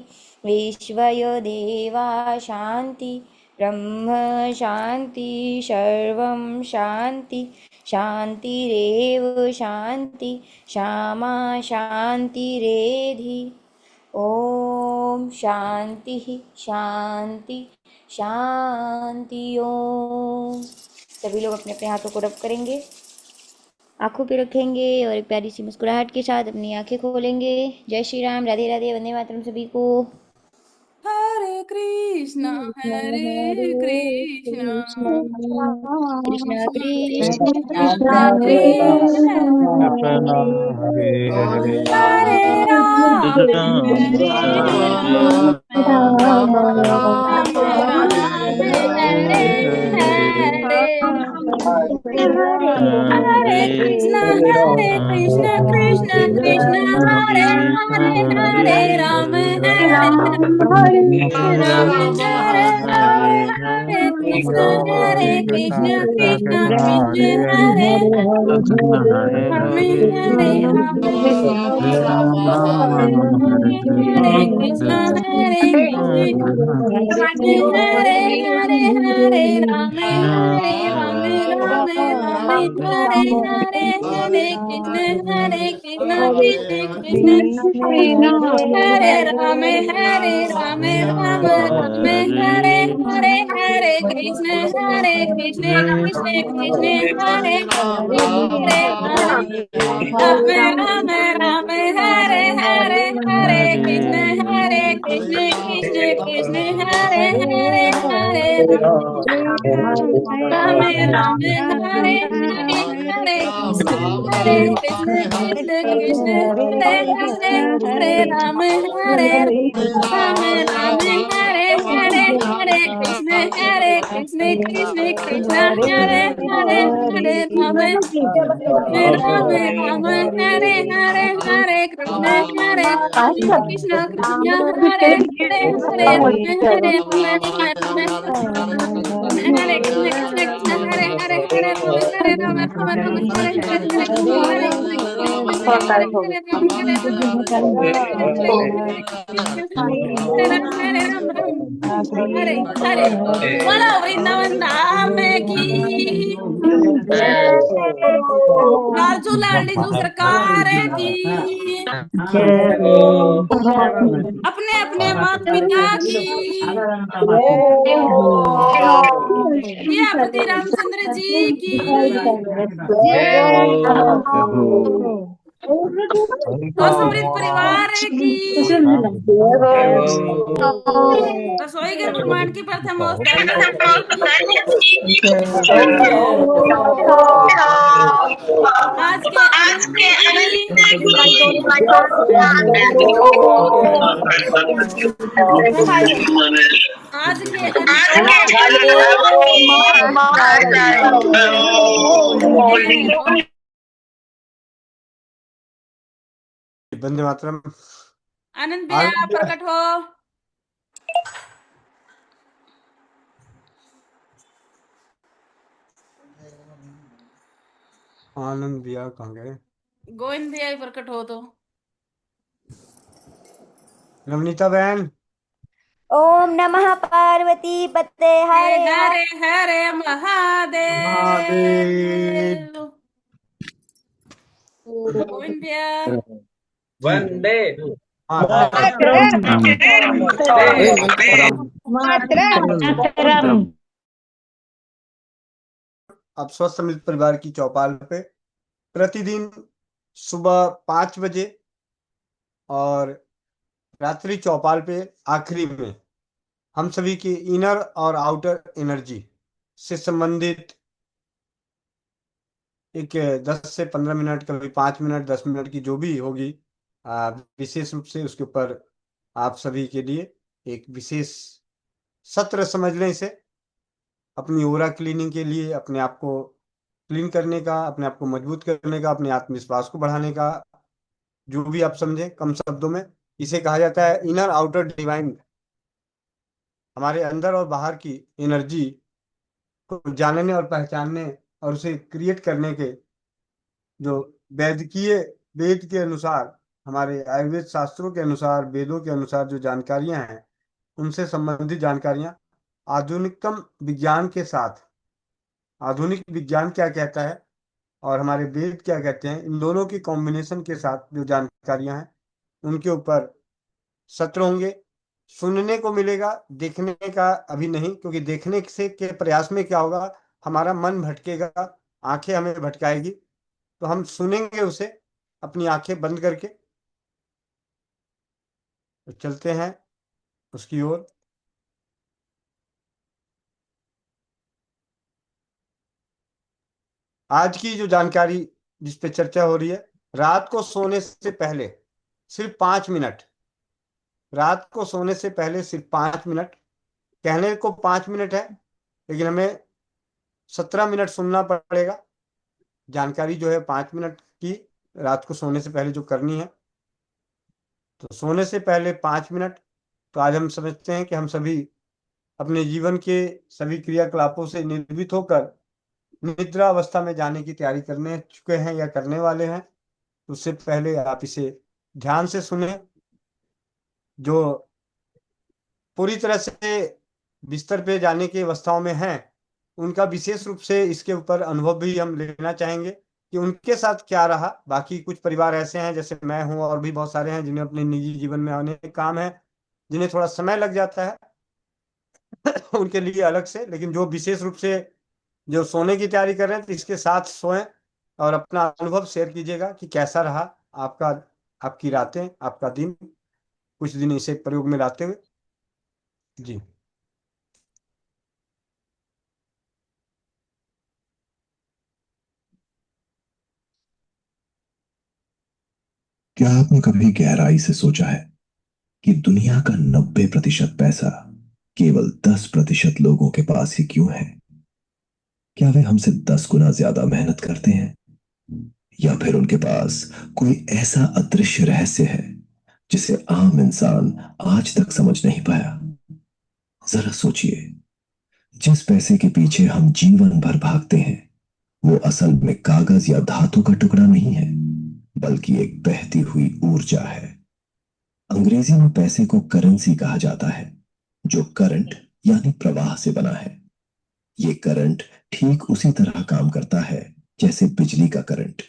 विश्वदेवा शान्ति ब्रह्म शान्ति सर्वं शान्ति शान्तिरेव शान्ति श्यामा शान्तिरेधि। ओम शांति शांति शांति। ओम। सभी लोग अपने अपने हाथों को रब करेंगे, आंखों पे रखेंगे और एक प्यारी सी मुस्कुराहट के साथ अपनी आंखें खोलेंगे। जय श्री राम, राधे राधे, वंदे मातरम सभी को। हरे कृष्णा कृष्ण कृष्ण कृष्ण कृष्ण हरे हरे अपना हरे हरे हरे राम राम राम राम राम हरे हरे हरे हरे हरे हरे कृष्ण कृष्ण कृष्ण हरे हरे हरे राम हरे राम हरे राम हरे कृष्ण कृष्ण कृष्ण हरे राम हरे राम राम राम हरे हरे कृष्ण कृष्ण हरे हरे हरे राम राम राम हरे हरे हरे कृष्ण कृष्ण कृष्ण हरे राम राम राम हरे हरे हरे कृष्ण कृष्ण कृष्ण हरे हरे राम राम राम हरे हरे हरे कृष्ण कृष्ण कृष्ण हरे हरे हरे राम राम हरे हरे हरे कृष्ण कृष्ण कृष्ण हरे हरे हरे राम राम राम हरे हरे हरे कृष्ण कृष्ण कृष्ण हरे हरे हरे राम राम राम हरे हरे हरे कृष्ण कृष्ण कृष्ण हरे हरे हरे राम राम हरे कृष्ण कृष्ण कृष्ण हरे हरे हरे राम राम राम हरे हरे हरे कृष्ण कृष्ण हरे कृष्ण कृष्ण हरे हरे बोलो वृंदावन धाम की लाल लाडली सरकार की अपने अपने माता पिता की सियापति रामचंद्र जी की और समृद्ध परिवार की रसोई घर ब्रह्मांड की प्रथम अवस्था आज के अनंत आज के वंदे मातरम। आनंद भैया प्रकट हो। आनंद भैया कहाँ गए? गोविंद भैया प्रकट हो तो। नवनीता बहन। ओम नमः पार्वती पते हरे हरे हरे महादेव। गोविंद भैया। वंदे अब स्वस्थ समृद्ध परिवार की चौपाल पे प्रतिदिन सुबह 5 बजे और रात्रि चौपाल पे आखिरी में हम सभी की इनर और आउटर एनर्जी से संबंधित एक 10 से 15 मिनट, कभी 5 मिनट, 10 मिनट की जो भी होगी विशेष रूप से उसके ऊपर आप सभी के लिए एक विशेष सत्र समझ लें इसे, अपनी ओरा क्लीनिंग के लिए, अपने आप को क्लीन करने का, अपने आप को मजबूत करने का, अपने आत्मविश्वास को बढ़ाने का, जो भी आप समझे कम शब्दों में। इसे कहा जाता है इनर आउटर डिवाइन। हमारे अंदर और बाहर की एनर्जी को जानने और पहचानने और उसे क्रिएट करने के जो वेद के अनुसार, हमारे आयुर्वेद शास्त्रों के अनुसार, वेदों के अनुसार जो जानकारियां हैं, उनसे संबंधित जानकारियां आधुनिकतम विज्ञान के साथ, आधुनिक विज्ञान क्या कहता है और हमारे वेद क्या कहते हैं, इन दोनों की कॉम्बिनेशन के साथ जो जानकारियां हैं उनके ऊपर सत्र होंगे। सुनने को मिलेगा, देखने का अभी नहीं, क्योंकि देखने से के प्रयास में क्या होगा, हमारा मन भटकेगा, आंखें हमें भटकाएगी। तो हम सुनेंगे उसे अपनी आंखें बंद करके। तो चलते हैं उसकी ओर। आज की जो जानकारी जिस पे चर्चा हो रही है, रात को सोने से पहले सिर्फ 5 मिनट, रात को सोने से पहले सिर्फ 5 मिनट, कहने को 5 मिनट है लेकिन हमें 17 मिनट सुनना पड़ेगा। जानकारी जो है 5 मिनट की रात को सोने से पहले जो करनी है, तो सोने से पहले 5 मिनट। तो आज हम समझते हैं कि हम सभी अपने जीवन के सभी क्रियाकलापों से निर्भीत होकर निद्रा अवस्था में जाने की तैयारी करने चुके हैं या करने वाले हैं। उससे पहले आप इसे ध्यान से सुने। जो पूरी तरह से बिस्तर पे जाने की अवस्थाओं में हैं, उनका विशेष रूप से इसके ऊपर अनुभव भी हम लेना चाहेंगे कि उनके साथ क्या रहा। बाकी कुछ परिवार ऐसे हैं, जैसे मैं हूं और भी बहुत सारे हैं, जिन्हें अपने निजी जीवन में अनेक काम है, जिन्हें थोड़ा समय लग जाता है उनके लिए अलग से। लेकिन जो विशेष रूप से जो सोने की तैयारी कर रहे हैं, तो इसके साथ सोएं और अपना अनुभव शेयर कीजिएगा कि कैसा रहा आपका, आपकी रातें, आपका दिन, कुछ दिन इसे प्रयोग में लाते हुए। जी क्या आपने कभी गहराई से सोचा है कि दुनिया का 90% पैसा केवल 10% लोगों के पास ही क्यों है? क्या वे हमसे 10 गुना ज्यादा मेहनत करते हैं, या फिर उनके पास कोई ऐसा अदृश्य रहस्य है जिसे आम इंसान आज तक समझ नहीं पाया? जरा सोचिए, जिस पैसे के पीछे हम जीवन भर भागते हैं, वो असल में कागज या धातु का टुकड़ा नहीं है, बल्कि एक बहती हुई ऊर्जा है। अंग्रेजी में पैसे को करेंसी कहा जाता है, जो करंट यानी प्रवाह से बना है। ये करंट ठीक उसी तरह काम करता है जैसे बिजली का करंट,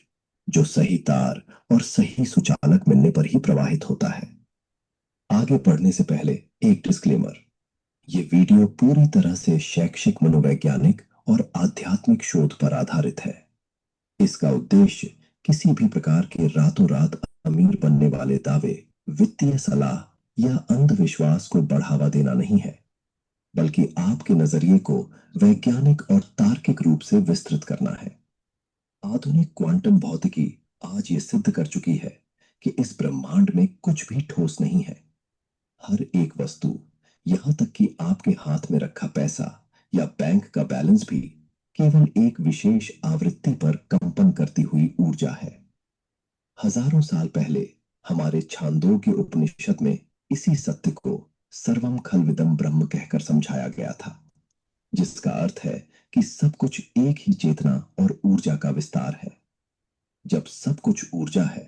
जो सही तार और सही सुचालक मिलने पर ही प्रवाहित होता है। आगे बढ़ने से पहले एक डिस्क्लेमर। ये वीडियो पूरी तरह से शैक्षिक, मनोवैज्ञानिक और आध्यात्मिक शोध पर आधारित है। इसका उद्देश्य किसी भी प्रकार के रातों रात अमीर बनने वाले दावे, वित्तीय सलाह या अंधविश्वास को बढ़ावा देना नहीं है, बल्कि आपके नजरिए को वैज्ञानिक और तार्किक रूप से विस्तृत करना है। आधुनिक क्वांटम भौतिकी आज ये सिद्ध कर चुकी है कि इस ब्रह्मांड में कुछ भी ठोस नहीं है। हर एक वस्तु, यहां तक कि आपके हाथ में रखा पैसा या बैंक का बैलेंस भी केवल एक विशेष आवृत्ति पर कंपन करती हुई ऊर्जा है। हजारों साल पहले हमारे छांदोग्य उपनिषद में इसी सत्य को सर्वम खलविदम ब्रह्म कहकर समझाया गया था, जिसका अर्थ है कि सब कुछ एक ही चेतना और ऊर्जा का विस्तार है। जब सब कुछ ऊर्जा है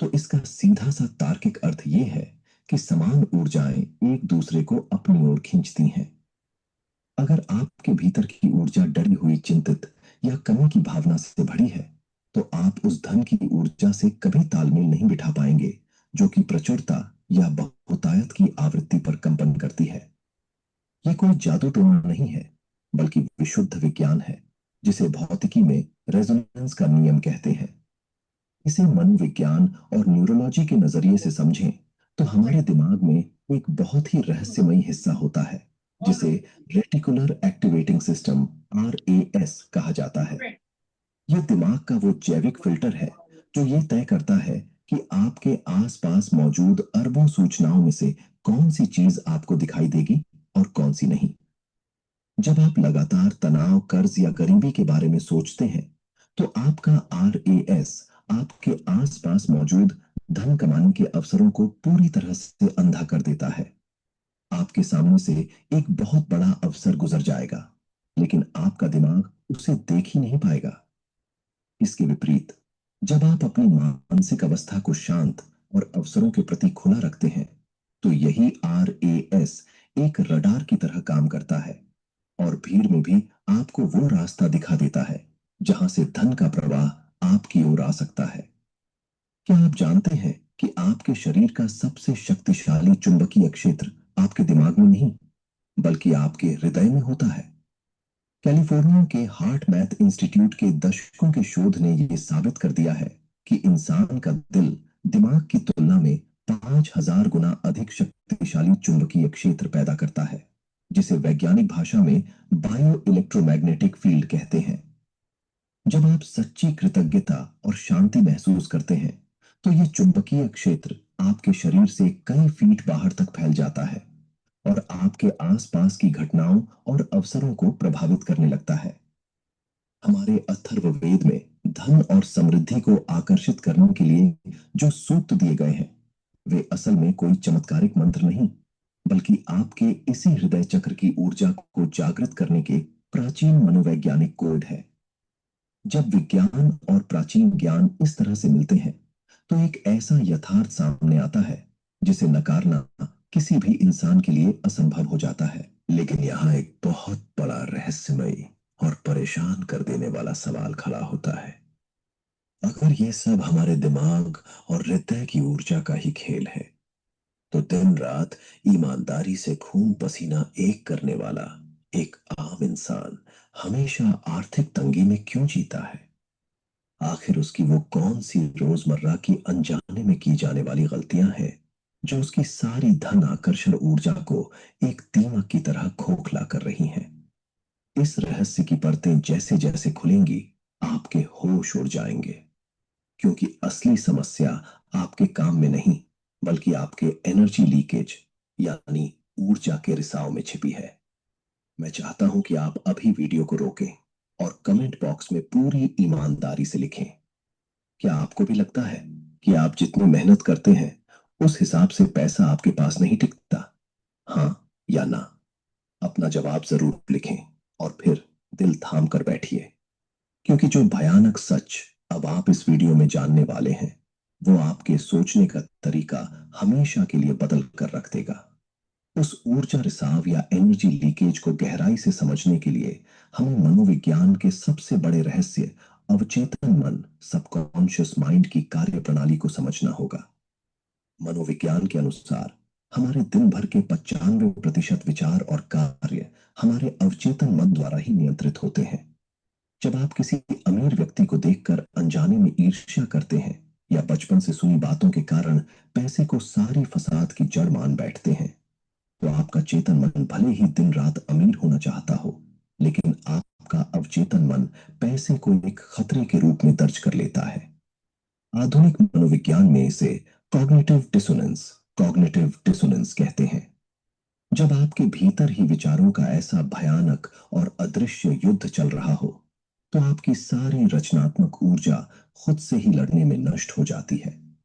तो इसका सीधा सा तार्किक अर्थ यह है कि समान ऊर्जाएं एक दूसरे को अपनी ओर खींचती हैं। अगर आपके भीतर की ऊर्जा डरी हुई, चिंतित या कमी की भावना से भरी है, तो आप उस धन की ऊर्जा से कभी तालमेल नहीं बिठा पाएंगे जो कि प्रचुरता या बहुतायत की आवृत्ति पर कंपन करती है। यह कोई जादू टोना नहीं है, बल्कि विशुद्ध विज्ञान है, जिसे भौतिकी में रेजोनेंस का नियम कहते हैं। इसे मनोविज्ञान और न्यूरोलॉजी के नजरिए से समझें तो हमारे दिमाग में एक बहुत ही रहस्यमयी हिस्सा होता है, जिसे रेटिकुलर एक्टिवेटिंग सिस्टम RAS कहा जाता है। यह दिमाग का वो जैविक फिल्टर है जो ये तय करता है कि आपके आसपास मौजूद अरबों सूचनाओं में से कौन सी चीज आपको दिखाई देगी और कौन सी नहीं। जब आप लगातार तनाव, कर्ज या गरीबी के बारे में सोचते हैं, तो आपका RAS आपके आसपास मौजूद धन कमाने के अवसरों को पूरी तरह से अंधा कर देता है। आपके सामने से एक बहुत बड़ा अवसर गुजर जाएगा, लेकिन आपका दिमाग उसे देख ही नहीं पाएगा। इसके विपरीत, जब आप अपनी मानसिक अवस्था को शांत और अवसरों के प्रति खुला रखते हैं, तो यही RAS एक रडार की तरह काम करता है और भीड़ में भी आपको वो रास्ता दिखा देता है जहां से धन का प्रवाह आपकी ओर आ सकता है। क्या आप जानते हैं कि आपके शरीर का सबसे शक्तिशाली चुंबकीय क्षेत्र आपके दिमाग में नहीं, बल्कि आपके हृदय में होता है? कैलिफोर्निया के हार्ट मैथ इंस्टीट्यूट के दशकों के शोध ने यह साबित कर दिया है कि इंसान का दिल दिमाग की तुलना में 5000 गुना अधिक शक्तिशाली चुंबकीय क्षेत्र पैदा करता है, जिसे वैज्ञानिक भाषा में बायो इलेक्ट्रोमैग्नेटिक फील्ड कहते हैं। जब आप सच्ची कृतज्ञता और शांति महसूस करते हैं, तो यह चुंबकीय क्षेत्र आपके शरीर से कई फीट बाहर तक फैल जाता है और आपके आसपास की घटनाओं और अवसरों को प्रभावित करने लगता है। हमारे अथर्ववेद में धन और समृद्धि को आकर्षित करने के लिए जो सूत्र दिए गए हैं, वे असल में कोई चमत्कारिक मंत्र नहीं, बल्कि आपके इसी हृदय चक्र की ऊर्जा को जागृत करने के प्राचीन मनोवैज्ञानिक कोड है। जब विज्ञान और प्राचीन ज्ञान इस तरह से मिलते हैं, तो एक ऐसा यथार्थ सामने आता है जिसे नकारना किसी भी इंसान के लिए असंभव हो जाता है। लेकिन यहाँ एक बहुत बड़ा रहस्यमयी और परेशान कर देने वाला सवाल खड़ा होता है। अगर ये सब हमारे दिमाग और हृदय की ऊर्जा का ही खेल है, तो दिन रात ईमानदारी से खून पसीना एक करने वाला एक आम इंसान हमेशा आर्थिक तंगी में क्यों जीता है? आखिर उसकी वो कौन सी रोजमर्रा की अनजाने में की जाने वाली गलतियां हैं जो उसकी सारी धन आकर्षण ऊर्जा को एक दीमक की तरह खोखला कर रही हैं? इस रहस्य की परतें जैसे जैसे खुलेंगी, आपके होश उड़ जाएंगे, क्योंकि असली समस्या आपके काम में नहीं, बल्कि आपके एनर्जी लीकेज यानी ऊर्जा के रिसाव में छिपी है। मैं चाहता हूं कि आप अभी वीडियो को रोकें और कमेंट बॉक्स में पूरी ईमानदारी से लिखें, क्या आपको भी लगता है कि आप जितनी मेहनत करते हैं उस हिसाब से पैसा आपके पास नहीं टिकता? हाँ या ना? अपना जवाब जरूर लिखें और फिर दिल थाम कर बैठिए, क्योंकि जो भयानक सच अब आप इस वीडियो में जानने वाले हैं, वो आपके सोचने का तरीका हमेशा के लिए बदल कर रख देगा। उस ऊर्जा रिसाव या एनर्जी लीकेज को गहराई से समझने के लिए हमें मनोविज्ञान के सबसे बड़े रहस्य अवचेतन मन सबकॉन्शियस माइंड की कार्य प्रणाली को समझना होगा। मनोविज्ञान के अनुसार हमारे दिन भर के 95% विचार और कार्य हमारे अवचेतन मन द्वारा ही नियंत्रित होते हैं। जब आप किसी अमीर व्यक्ति को देखकर अनजाने में ईर्ष्या करते हैं या बचपन से सुनी बातों के कारण पैसे को सारी फसाद की जड़ मान बैठते हैं, तो आपका चेतन मन भले ही दिन रात अमीर होना चाहता हो, लेकिन आपका अवचेतन मन पैसे को एक खतरे के रूप में दर्ज कर लेता है। आधुनिक मनोविज्ञान में इसे कॉग्निटिव डिसोनेंस कहते हैं। जब आपके भीतर ही विचारों का ऐसा भयानक और अदृश्य युद्ध चल रहा हो, तो आपकी सारी रचनात्मक ऊर्जा खुद से ही लड़ने में नष्ट हो जाती है।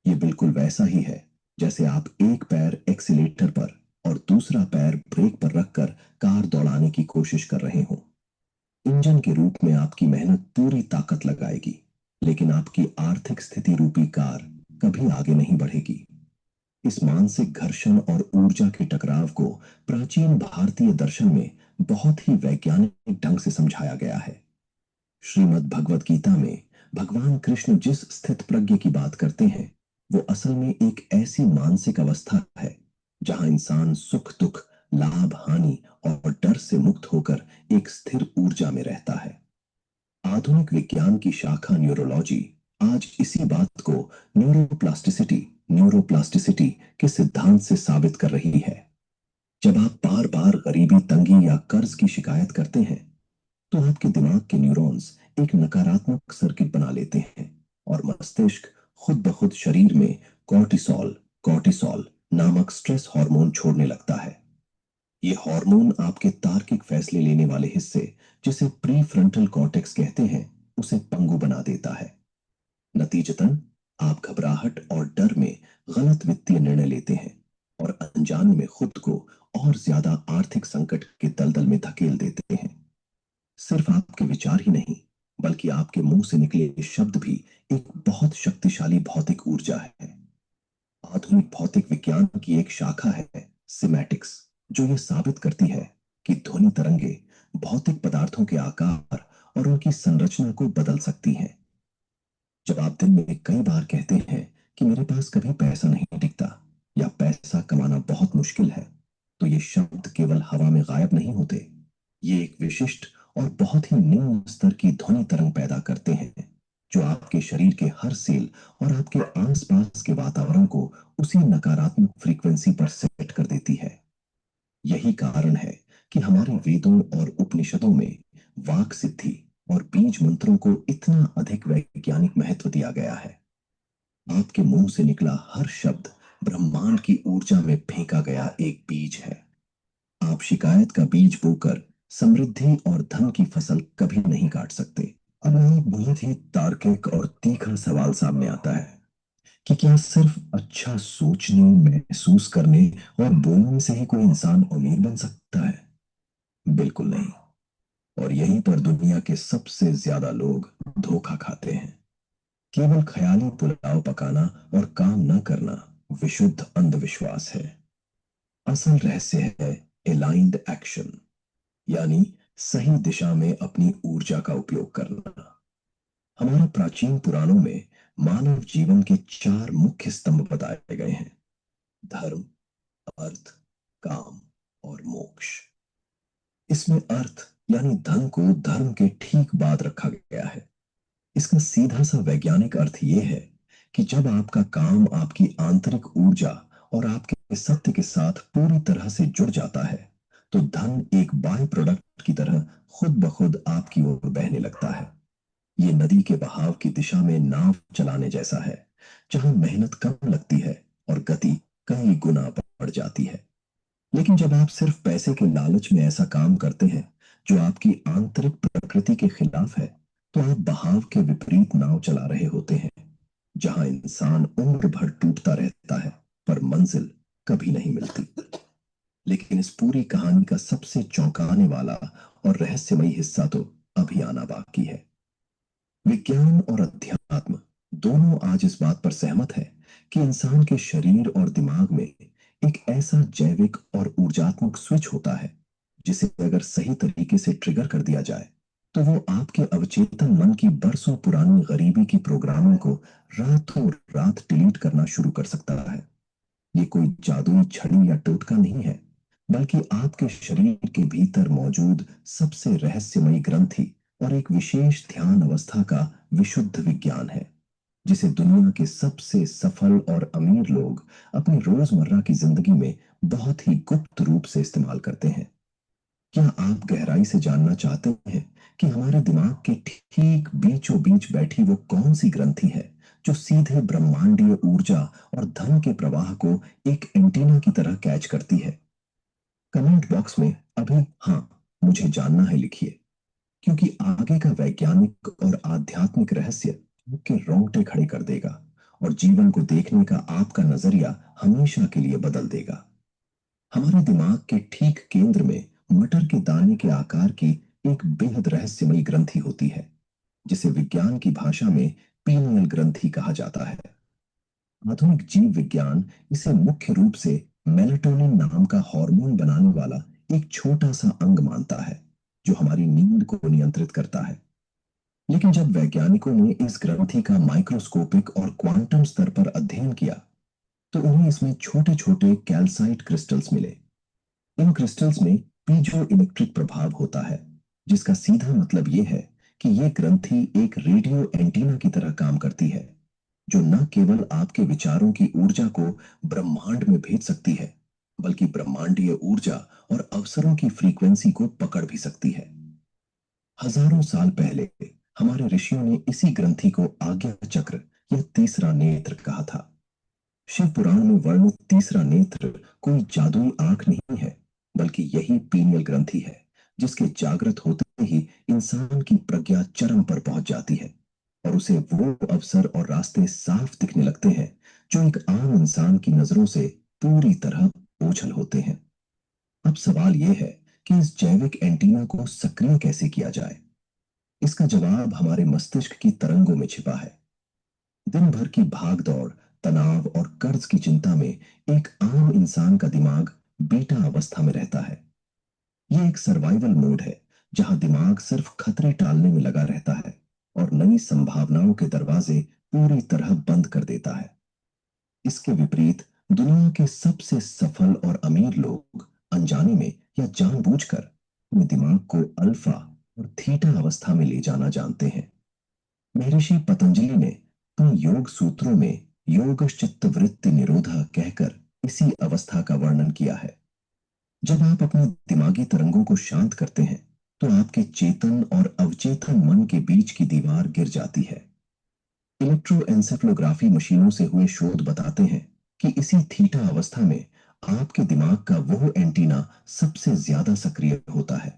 ये बिल्कुल वैसा ही है जैसे आप एक पैर एक्सीलेटर पर और दूसरा पैर ब्रेक पर रखकर कार दौड़ाने की कोशिश कर रहे हो। इंजन के रूप में आपकी मेहनत पूरी ताकत लगाएगी, लेकिन आपकी आर्थिक स्थिति रूपी कार कभी आगे नहीं बढ़ेगी। इस मानसिक घर्षण और ऊर्जा के टकराव को प्राचीन भारतीय दर्शन में बहुत ही वैज्ञानिक ढंग से समझाया गया है। श्रीमद् भगवत गीता में भगवान कृष्ण जिस स्थित प्रज्ञ की बात करते हैं, वो असल में एक ऐसी मानसिक अवस्था है जहां इंसान सुख दुख, लाभ हानि और डर से मुक्त होकर एक स्थिर ऊर्जा में रहता है। आधुनिक विज्ञान की शाखा न्यूरोलॉजी आज इसी बात को न्यूरोप्लास्टिसिटी के सिद्धांत से साबित कर रही है। जब आप बार बार गरीबी, तंगी या कर्ज की शिकायत करते हैं, तो आपके दिमाग के न्यूरॉन्स एक नकारात्मक सर्किट बना लेते हैं और मस्तिष्क खुद ब खुद शरीर में कॉर्टिसोल नामक स्ट्रेस हार्मोन छोड़ने लगता है। ये हार्मोन आपके तार्किक फैसले लेने वाले हिस्से, जिसे प्रीफ्रंटल कॉर्टेक्स कहते हैं, उसे पंगु बना देता है। नतीजतन आप घबराहट और डर में गलत वित्तीय निर्णय लेते हैं और अनजाने में खुद को और ज्यादा आर्थिक संकट के दलदल में धकेल देते हैं। सिर्फ आपके विचार ही नहीं, बल्कि आपके मुंह से निकले शब्द भी एक बहुत शक्तिशाली भौतिक ऊर्जा है। आधुनिक भौतिक विज्ञान की एक शाखा है सिमेटिक्स, जो ये साबित करती है कि ध्वनि तरंगे भौतिक पदार्थों के आकार और उनकी संरचना को बदल सकती हैं। जब आप दिन में कई बार कहते हैं कि मेरे पास कभी पैसा नहीं टिकता या पैसा कमाना बहुत मुश्किल है, तो ये शब्द केवल हवा में गायब नहीं होते। ये एक विशिष्ट और बहुत ही निम्न स्तर की ध्वनि तरंग पैदा करते हैं, जो आपके शरीर के हर सेल और आपके आसपास के वातावरण को उसी नकारात्मक फ्रीक्वेंसी पर सेट कर देती है। यही कारण है कि हमारे वेदों और उपनिषदों में वाक सिद्धि और बीज मंत्रों को इतना अधिक वैज्ञानिक महत्व दिया गया है। आपके मुंह से निकला हर शब्द ब्रह्मांड की ऊर्जा में फेंका गया एक बीज है। आप शिकायत का बीज बोकर समृद्धि और धन की फसल कभी नहीं काट सकते। अब एक बहुत ही तार्किक और तीखा सवाल सामने आता है कि क्या सिर्फ अच्छा सोचने, महसूस करने और बोलने से ही कोई इंसान अमीर बन सकता है? बिल्कुल नहीं। और यहीं पर दुनिया के सबसे ज्यादा लोग धोखा खाते हैं। केवल ख्याली पुलाव पकाना और काम न करना विशुद्ध अंधविश्वास है। असल रहस्य है अलाइंड एक्शन, यानी सही दिशा में अपनी ऊर्जा का उपयोग करना। हमारे प्राचीन पुराणों में मानव जीवन के 4 मुख्य स्तंभ बताए गए हैं: धर्म, अर्थ, काम और मोक्ष। इसमें अर्थ यानी धन को धर्म के ठीक बाद रखा गया है। इसका सीधा सा वैज्ञानिक अर्थ यह है कि जब आपका काम आपकी आंतरिक ऊर्जा और आपके सत्य के साथ पूरी तरह से जुड़ जाता है, तो धन एक बाय प्रोडक्ट की तरह खुद ब खुद आपकी ओर बहने लगता है। ये नदी के बहाव की दिशा में नाव चलाने जैसा है, जहां मेहनत कम लगती है और गति कई गुना बढ़ जाती है। लेकिन जब आप सिर्फ पैसे के लालच में ऐसा काम करते हैं जो आपकी आंतरिक प्रकृति के खिलाफ है, तो आप बहाव के विपरीत नाव चला रहे होते हैं, जहां इंसान उम्र भर टूटता रहता है पर मंजिल कभी नहीं मिलती। लेकिन इस पूरी कहानी का सबसे चौंकाने वाला और रहस्यमयी हिस्सा तो अभी आना बाकी है। विज्ञान और अध्यात्म दोनों आज इस बात पर सहमत है कि इंसान के शरीर और दिमाग में एक ऐसा जैविक और ऊर्जात्मक स्विच होता है जिसे अगर सही तरीके से ट्रिगर कर दिया जाए तो वो आपके अवचेतन मन की बरसों पुरानी गरीबी की प्रोग्रामिंग को रातों रात डिलीट करना शुरू कर सकता है। ये कोई जादुई छड़ी या टोटका नहीं है, बल्कि आपके शरीर के भीतर मौजूद सबसे रहस्यमयी ग्रंथि और एक विशेष ध्यान अवस्था का विशुद्ध विज्ञान है, जिसे दुनिया के सबसे सफल और अमीर लोग अपनी रोजमर्रा की जिंदगी में बहुत ही गुप्त रूप से इस्तेमाल करते हैं। क्या आप गहराई से जानना चाहते हैं कि हमारे दिमाग के ठीक बीचों बीच बैठी वो कौन सी ग्रंथि है जो सीधे ब्रह्मांडीय ऊर्जा और धन के प्रवाह को एक एंटीना की तरह कैच करती है? कमेंट बॉक्स में अभी हाँ मुझे जानना है लिखिए, क्योंकि आगे का वैज्ञानिक और आध्यात्मिक रहस्य आपके रोंगटे खड़े कर देगा और जीवन को देखने का आपका नजरिया हमेशा के लिए बदल देगा। हमारे दिमाग के ठीक केंद्र में मटर के दाने के आकार की एक बेहद रहस्यमयी ग्रंथि होती है, जिसे विज्ञान की भाषा में पीनियल ग्रंथि कहा जाता है। आधुनिक जीव विज्ञान इसे मुख्य रूप से मेलाटोनिन नाम का हार्मोन बनाने वाला एक छोटा सा अंग मानता है, जो हमारी नींद को नियंत्रित करता है। लेकिन जब वैज्ञानिकों ने इस ग्रंथि का माइक्रोस्कोपिक और क्वांटम स्तर पर अध्ययन किया तो उन्हें इसमें छोटे छोटे कैल्साइट क्रिस्टल्स मिले। इन क्रिस्टल्स में पीजो इलेक्ट्रिक प्रभाव होता है, जिसका सीधा मतलब यह है कि यह ग्रंथि एक रेडियो एंटीना की तरह काम करती है, जो न केवल आपके विचारों की ऊर्जा को ब्रह्मांड में भेज सकती है, बल्कि ब्रह्मांडीय ऊर्जा और अवसरों की फ्रीक्वेंसी को पकड़ भी सकती है। हजारों साल पहले हमारे ऋषियों ने इसी ग्रंथि को आज्ञा चक्र या तीसरा नेत्र कहा था। शिव पुराण में वर्णित तीसरा नेत्र कोई जादुई आंख नहीं है, बल्कि यही पीनियल ग्रंथि है, जिसके जागृत होते ही इंसान की प्रज्ञा चरम पर पहुंच जाती है और उसे वो अवसर और रास्ते साफ दिखने लगते हैं जो एक आम इंसान की नजरों से पूरी तरह ओझल होते हैं। अब सवाल यह है कि इस जैविक एंटीना को सक्रिय कैसे किया जाए। इसका जवाब हमारे मस्तिष्क की तरंगों में छिपा है। दिन भर की भाग दौड़, तनाव और कर्ज की चिंता में एक आम इंसान का दिमाग बीटा अवस्था में रहता है। यह एक सर्वाइवल मोड है, जहां दिमाग सिर्फ खतरे टालने में लगा रहता है और नई संभावनाओं के दरवाजे पूरी तरह बंद कर देता है। इसके विपरीत दुनिया के सबसे सफल और अमीर लोग अनजाने में या जानबूझकर अपने दिमाग को अल्फा और थीटा अवस्था में ले जाना जानते हैं। महर्षि पतंजलि ने अपने योग सूत्रों में योगश्चित्त वृत्ति निरोधा कहकर इसी अवस्था का वर्णन किया है। जब आप अपने दिमागी तरंगों को शांत करते हैं तो आपके चेतन और अवचेतन मन के बीच की दीवार गिर जाती है। इलेक्ट्रोएन्सेफलोग्राफी मशीनों से हुए शोध बताते हैं कि इसी थीटा अवस्था में आपके दिमाग का वो एंटीना सबसे ज्यादा सक्रिय होता है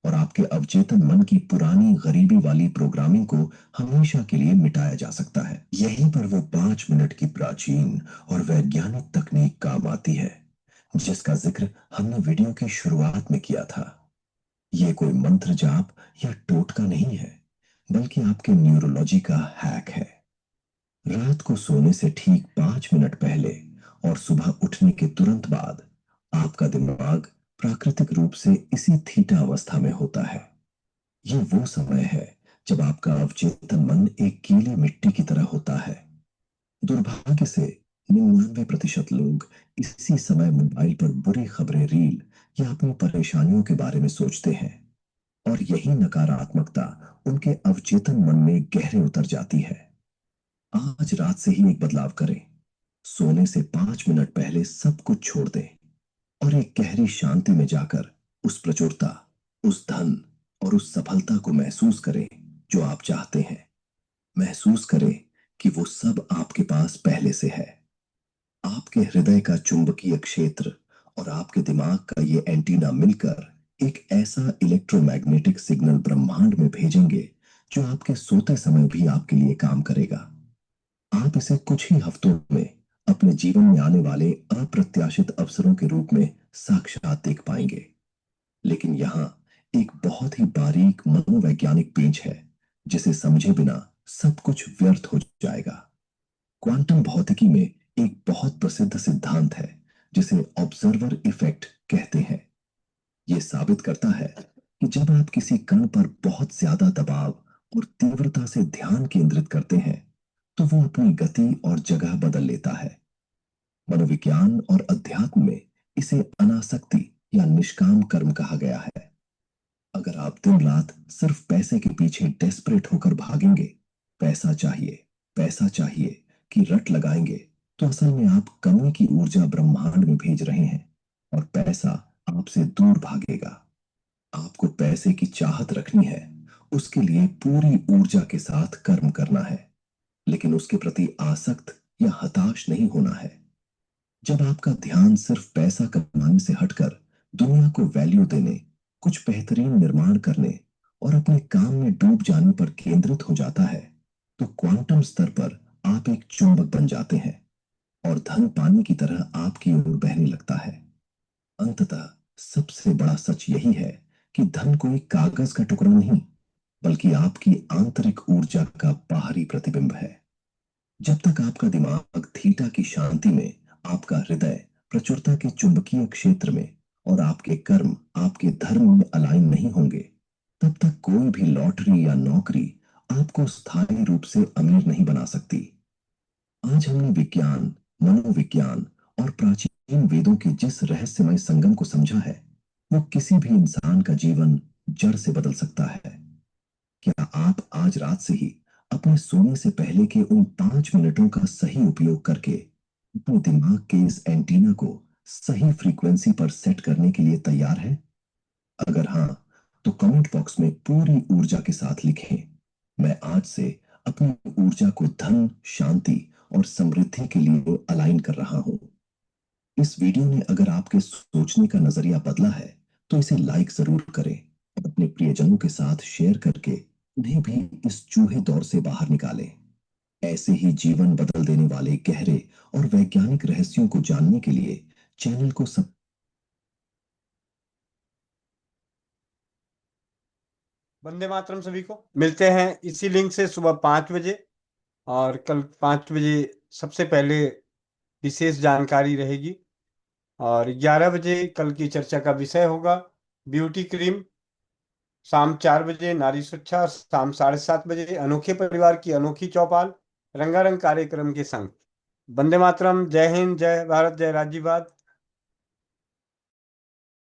और आपके अवचेतन मन की पुरानी गरीबी वाली प्रोग्रामिंग को हमेशा के लिए मिटाया जा सकता है। यहीं पर वो 5 मिनट की प्राचीन और वैज्ञानिक तकनीक काम आती है, जिसका जिक्र हमने वीडियो की शुरुआत में किया था। ये कोई मंत्र जाप या टोटका नहीं है, बल्कि आपके न्यूरोलॉजी का हैक है। रात को सोने से ठीक 5 मिनट पहले और सुबह उठने के तुरंत बाद आपका दिमाग प्राकृतिक रूप से इसी थीटा अवस्था में होता है। ये वो समय है जब आपका अवचेतन मन एक गीली मिट्टी की तरह होता है। दुर्भाग्य से 99% लोग इसी समय मोबाइल पर बुरी खबरें, रील या अपनी परेशानियों के बारे में सोचते हैं और यही नकारात्मकता उनके अवचेतन मन में गहरे उतर जाती है। आज रात से ही एक बदलाव करें। सोने से 5 मिनट पहले सब कुछ छोड़ दें और एक गहरी शांति में जाकर उस प्रचुरता, उस धन और उस सफलता को महसूस करें जो आप चाहते हैं। महसूस करें कि वो सब आपके पास पहले से है। आपके हृदय का चुंबकीय क्षेत्र और आपके दिमाग का ये एंटीना मिलकर एक ऐसा इलेक्ट्रोमैग्नेटिक सिग्नल ब्रह्मांड में भेजेंगे जो आपके सोते समय भी आपके लिए काम करेगा। आप इसे कुछ ही हफ्तों में अपने जीवन में आने वाले अप्रत्याशित अवसरों के रूप में साक्षात देख पाएंगे। लेकिन यहाँ एक बहुत ही बारीक मनोवैज्ञानिक पेंच है, जिसे समझे बिना सब कुछ व्यर्थ हो जाएगा। क्वांटम भौतिकी में एक बहुत प्रसिद्ध सिद्धांत है जिसे ऑब्जर्वर इफेक्ट कहते हैं। यह साबित करता है कि जब आप किसी कण पर बहुत ज्यादा दबाव और तीव्रता से ध्यान केंद्रित करते हैं तो वो अपनी गति और जगह बदल लेता है। मनोविज्ञान और अध्यात्म में इसे अनासक्ति या निष्काम कर्म कहा गया है। अगर आप दिन रात सिर्फ पैसे के पीछे डेस्परेट होकर भागेंगे, पैसा चाहिए कि रट लगाएंगे, तो असल में आप कमी की ऊर्जा ब्रह्मांड में भेज रहे हैं और पैसा आपसे दूर भागेगा। आपको पैसे की चाहत रखनी है, उसके लिए पूरी ऊर्जा के साथ कर्म करना है, लेकिन उसके प्रति आसक्त या हताश नहीं होना है। जब आपका ध्यान सिर्फ पैसा कमाने से हटकर दुनिया को वैल्यू देने, कुछ बेहतरीन निर्माण करने और अपने काम में डूब जाने पर केंद्रित हो जाता है, तो क्वांटम स्तर पर आप एक चुंबक बन जाते हैं और धन पानी की तरह आपकी ओर बहने लगता है। अंततः सबसे बड़ा सच यही है कि धन कोई कागज का टुकड़ा नहीं, बल्कि आपकी आंतरिक ऊर्जा का बाहरी प्रतिबिंब है। जब तक आपका दिमाग थीटा की शांति में, आपका हृदय प्रचुरता के चुंबकीय क्षेत्र में और आपके कर्म आपके धर्म में अलाइन नहीं होंगे, तब तक कोई भी लॉटरी या नौकरी आपको स्थायी रूप से अमीर नहीं बना सकती। आज हमने विज्ञान, मनोविज्ञान और प्राचीन वेदों के जिस रहस्यमय संगम को समझा है, वो किसी भी इंसान का जीवन जड़ से बदल सकता है। क्या आप आज रात से ही अपने सोने से पहले के उन 5 मिनटों का सही उपयोग करके अपने दिमाग के इस एंटीना को सही फ्रीक्वेंसी पर सेट करने के लिए तैयार हैं? अगर हाँ, तो कमेंट बॉक्स में पूरी ऊर्जा के साथ लिखें, मैं आज से अपनी ऊर्जा को धन, शांति और समृद्धि के लिए अलाइन कर रहा हूं। इस वीडियो ने अगर आपके सोचने का नजरिया बदला है तो इसे लाइक जरूर करें और अपने प्रियजनों के साथ शेयर करके उन्हें भी इस चूहे दौर से बाहर निकालें। ऐसे ही जीवन बदल देने वाले गहरे और वैज्ञानिक रहस्यों को जानने के लिए चैनल को सब वंदे मातरम। सभी को मिलते हैं इसी लिंक से सुबह 5 बजे, और कल 5 बजे सबसे पहले विशेष जानकारी रहेगी, और 11 बजे कल की चर्चा का विषय होगा ब्यूटी क्रीम। शाम 4 बजे नारी सुरक्षा, और शाम 7:30 बजे अनोखे परिवार की अनोखी चौपाल रंगारंग कार्यक्रम के संग। वंदे मातरम। जय हिंद, जय भारत, जय राज्यवाद।